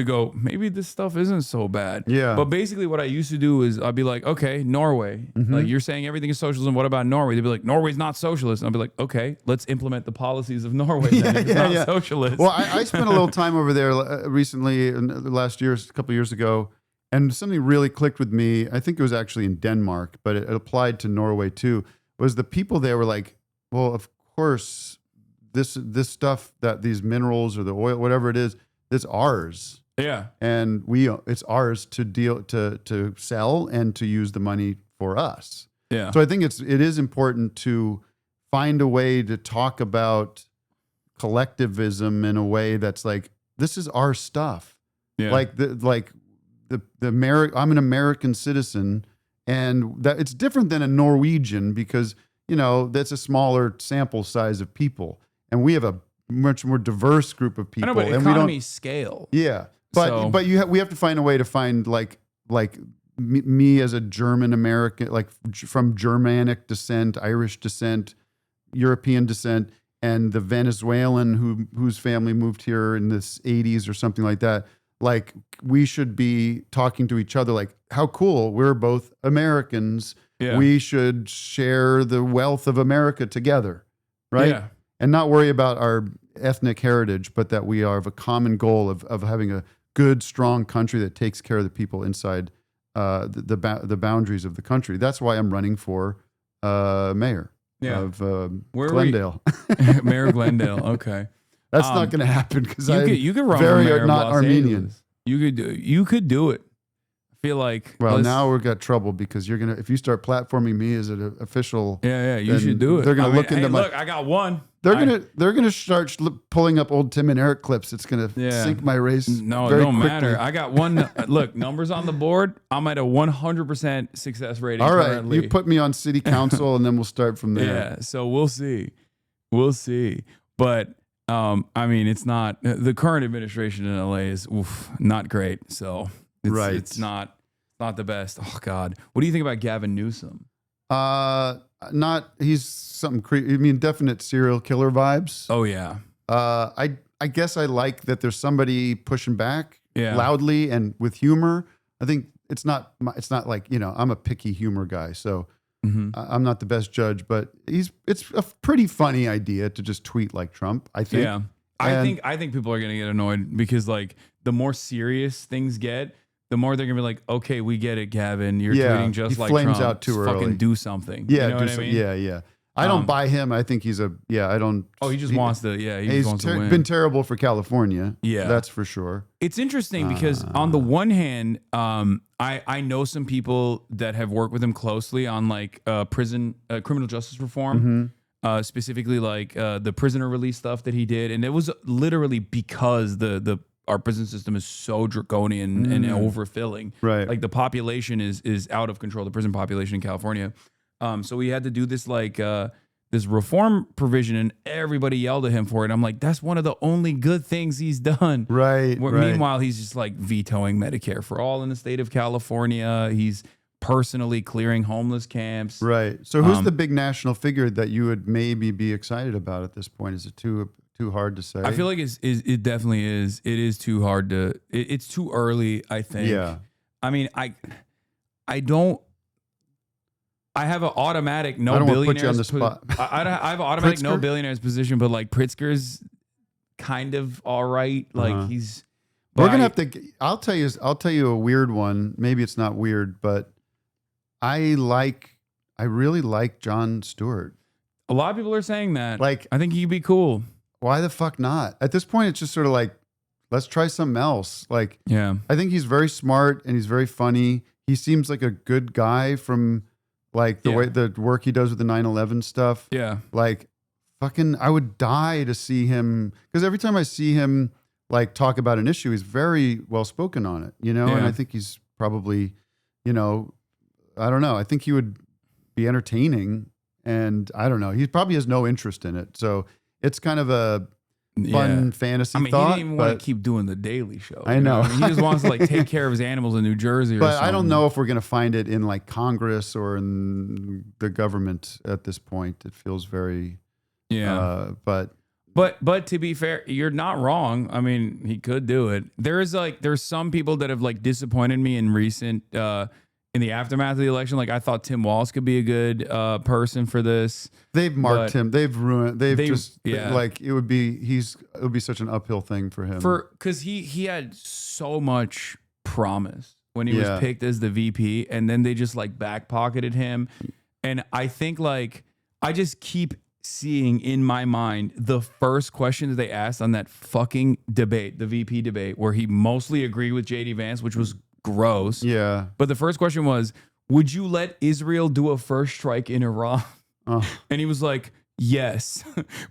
go, maybe this stuff isn't so bad. Yeah. But basically what I used to do is I'd be like, okay, Norway, like you're saying everything is socialism. What about Norway? They'd be like, Norway's not socialist. And I'd be like, okay, let's implement the policies of Norway. It's not socialist. Well, I spent a little time over there recently, last year, a couple of years ago, and something really clicked with me. I think it was actually in Denmark, but it applied to Norway too, was the people there were like, well, of course, this stuff, that these minerals or the oil, whatever it is, it's ours. Yeah. And it's ours to sell and to use the money for us. Yeah. So I think it is important to find a way to talk about collectivism in a way that's like, this is our stuff. Yeah. I'm an American citizen, and that it's different than a Norwegian, because, that's a smaller sample size of people, and we have a much more diverse group of people. I know, but and economies scale. Yeah. But we have to find a way to find like me as a German American, like from Germanic descent, Irish descent, European descent, and the Venezuelan whose family moved here in the 80s or something like that. Like, we should be talking to each other like, how cool, we're both Americans. Yeah. We should share the wealth of America together, right? Yeah. And not worry about our ethnic heritage, but that we have a common goal of having a good, strong country that takes care of the people inside the boundaries of the country. That's why I'm running for mayor of Glendale. Mayor of Glendale. Okay, that's not going to happen, because you could run very mayor not of Los Armenian. Angeles. You could do it. I feel like now we've got trouble, because if you start platforming me as an official, you should do it. They're going to look into look, I got one. They're gonna start pulling up old Tim and Eric clips. It's gonna sink my race. No, very it don't quickly. matter. I got one. Look, numbers on the board. I'm at a 100% success rating. All right, currently. you put me on city council, and then we'll start from there. Yeah, so we'll see. But I mean, it's not the current administration in LA is not great. So it's not the best. Oh God, what do you think about Gavin Newsom? He's something. I mean, definite serial killer vibes. Oh yeah. I guess I like that there's somebody pushing back loudly and with humor. I think it's not like, I'm a picky humor guy, so I'm not the best judge, but it's a pretty funny idea to just tweet like Trump, I think. Yeah. I think people are going to get annoyed because like the more serious things get, the more they're going to be like, okay, we get it, Gavin. You're tweeting just like flames Trump. out too early. Fucking do something. Yeah, you know what I mean? Yeah. I don't buy him. I think he's I don't. Oh, he just wants to. Yeah, he just wants to win. Been terrible for California. Yeah, that's for sure. It's interesting because on the one hand, I know some people that have worked with him closely on like criminal justice reform, specifically like the prisoner release stuff that he did, and it was literally because our prison system is so draconian and overfilling. Right, like the population is out of control. The prison population in California. So we had to do this like this reform provision, and everybody yelled at him for it. I'm like, that's one of the only good things he's done. Right. Meanwhile, he's just like vetoing Medicare for all in the state of California. He's personally clearing homeless camps. Right. So who's the big national figure that you would maybe be excited about at this point? Is it too hard to say? I feel like it definitely is. It is too hard to. It's too early, I think. Yeah. I mean, I don't. I have an automatic no I don't billionaires. Want to put you on the spot. I have an automatic Pritzker? no billionaires position, but like Pritzker's kind of all right. Like he's. We're gonna have to. I'll tell you a weird one. Maybe it's not weird, but I really like Jon Stewart. A lot of people are saying that. Like, I think he'd be cool. Why the fuck not? At this point, it's just sort of like, let's try something else. Like, yeah, I think he's very smart and he's very funny. He seems like a good guy from. Like the way the work he does with the 9/11 stuff. Yeah. Like fucking I would die to see him, because every time I see him like talk about an issue, he's very well spoken on it, And I think he's probably, I don't know. I think he would be entertaining, and I don't know. He probably has no interest in it. So it's kind of a fun fantasy thought. He didn't even want to keep doing the Daily Show. I know. He just wants to like take care of his animals in New Jersey. But I don't know if we're going to find it in like Congress or in the government at this point. It feels very, But to be fair, you're not wrong. I mean, he could do it. There's some people that have like disappointed me in recent in the aftermath of the election. Like I thought Tim Walz could be a good person for this. They've marked him. They've ruined. It would be such an uphill thing for him. Because he had so much promise when he was picked as the VP, and then they just like back pocketed him. And I think like I just keep seeing in my mind the first question that they asked on that fucking debate, the VP debate, where he mostly agreed with JD Vance, which was gross. Yeah. But the first question was, would you let Israel do a first strike in Iran? And he was like, yes,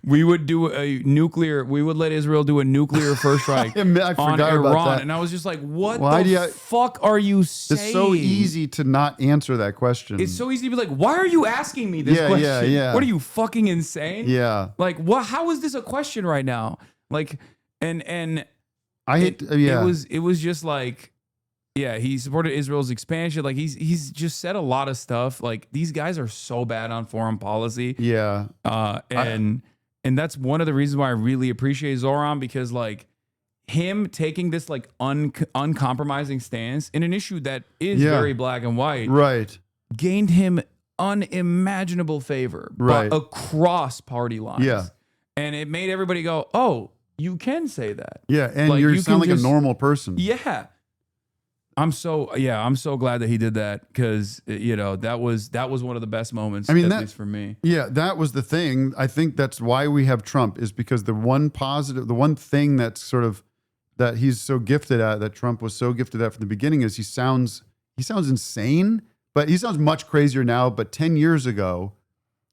we would let Israel do a nuclear first strike on Iran. And I was just like, what the fuck are you saying? It's so easy to not answer that question. It's so easy to be like, why are you asking me this question? Yeah. What are you, fucking insane? Yeah. Like, what? How is this a question right now? Like, and I hate, it was just like, yeah, he supported Israel's expansion. Like he's just said a lot of stuff. Like these guys are so bad on foreign policy. Yeah. And that's one of the reasons why I really appreciate Zoran, because like him taking this like uncompromising stance in an issue that is very black and white, right, gained him unimaginable favor, right, across party lines. Yeah. And it made everybody go, "Oh, you can say that." Yeah, and like, you sound like a normal person. Yeah. I'm so glad that he did that, because that was one of the best moments, at least for me. Yeah, that was the thing. I think that's why we have Trump, is because the one thing that's sort of that he's so gifted at, that Trump was so gifted at from the beginning, is he sounds insane, but he sounds much crazier now. But 10 years ago,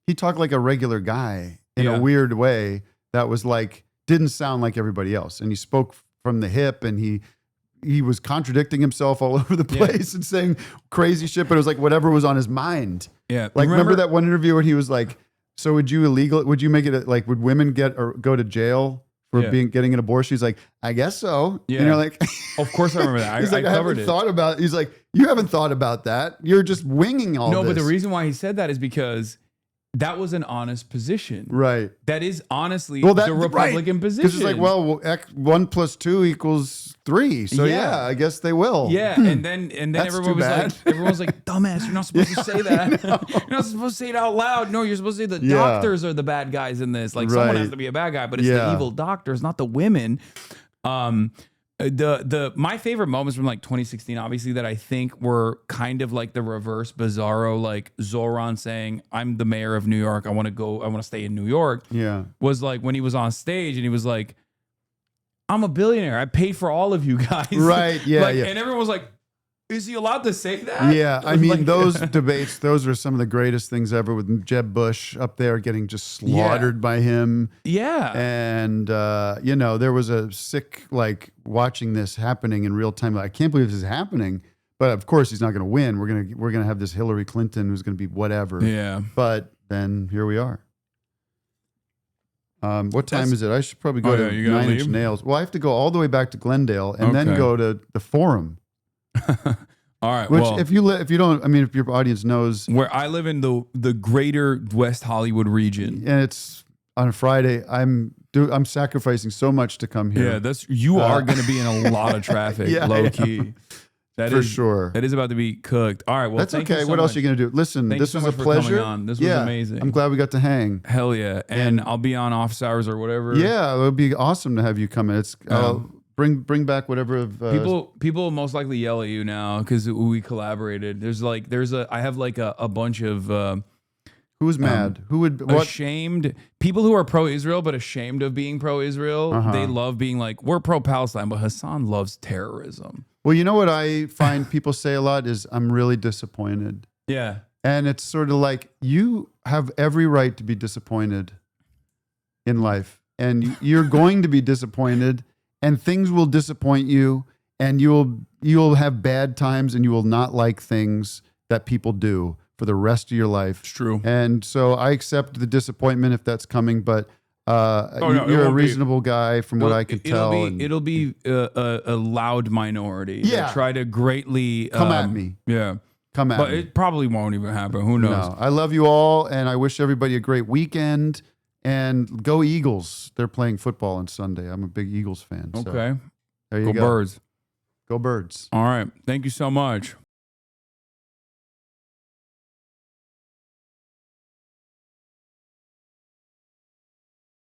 he talked like a regular guy in a weird way that was like, didn't sound like everybody else, and he spoke from the hip, and he was contradicting himself all over the place and saying crazy shit, but it was like whatever was on his mind. Yeah. Like, remember that one interview where he was like, so would you make it like, would women go to jail for getting an abortion. He's like, I guess so. Yeah. And you're like, of course I remember that. He's like, I haven't thought about. He's like, you haven't thought about that. You're just winging all this. No, but the reason why he said that is because that was an honest position. Right. That is honestly the Republican position. Because it's like, well, 1 + 2 = 3. So yeah, I guess they will. Yeah, and then everyone was like, dumbass, you're not supposed to say that. You're not supposed to say it out loud. No, you're supposed to say the doctors are the bad guys in this. Like someone has to be a bad guy, but it's the evil doctors, not the women. My favorite moments from like 2016, obviously, that I think were kind of like the reverse bizarro, like Zoran saying, I'm the mayor of New York. I want to stay in New York. Yeah. Was like when he was on stage and he was like, I'm a billionaire. I paid for all of you guys. Right. Yeah. And everyone was like, is he allowed to say that? Yeah. I mean, those debates, those are some of the greatest things ever, with Jeb Bush up there getting just slaughtered by him. Yeah. And, there was a sick, like, watching this happening in real time. I can't believe this is happening. But of course, he's not going to win. We're gonna have this Hillary Clinton who's going to be whatever. Yeah. But then here we are. What time is it? I should probably go to 9 Inch Nails. Well, I have to go all the way back to Glendale and then go to the Forum. All right. Which, if your audience knows, where I live in the greater West Hollywood region, and it's on a Friday, I'm sacrificing so much to come here. Yeah, you are going to be in a lot of traffic, low key. For sure. That is about to be cooked. All right. Well, that's okay. What else are you going to do? Listen, this was a pleasure. This was amazing. I'm glad we got to hang. Hell yeah. And I'll be on office hours or whatever. Yeah, it would be awesome to have you come in. It's bring back whatever. People most likely yell at you now because we collaborated. I have like a bunch of. Who's mad? Who would ashamed people who are pro-Israel but ashamed of being pro-Israel. They love being like, we're pro-Palestine, but Hasan loves terrorism. Well, you know what I find people say a lot is, I'm really disappointed. Yeah. And it's sort of like, you have every right to be disappointed in life. And you're going to be disappointed, and things will disappoint you, and you'll have bad times, and you will not like things that people do for the rest of your life. It's true. And so I accept the disappointment if that's coming, but you're a reasonable guy from what I could tell. It'll be a loud minority. Yeah. Try to greatly come at me. Yeah. Come at me. But it probably won't even happen. Who knows? No. I love you all, and I wish everybody a great weekend. And go Eagles. They're playing football on Sunday. I'm a big Eagles fan. So okay. there you go. Go Birds. Go Birds. All right. Thank you so much.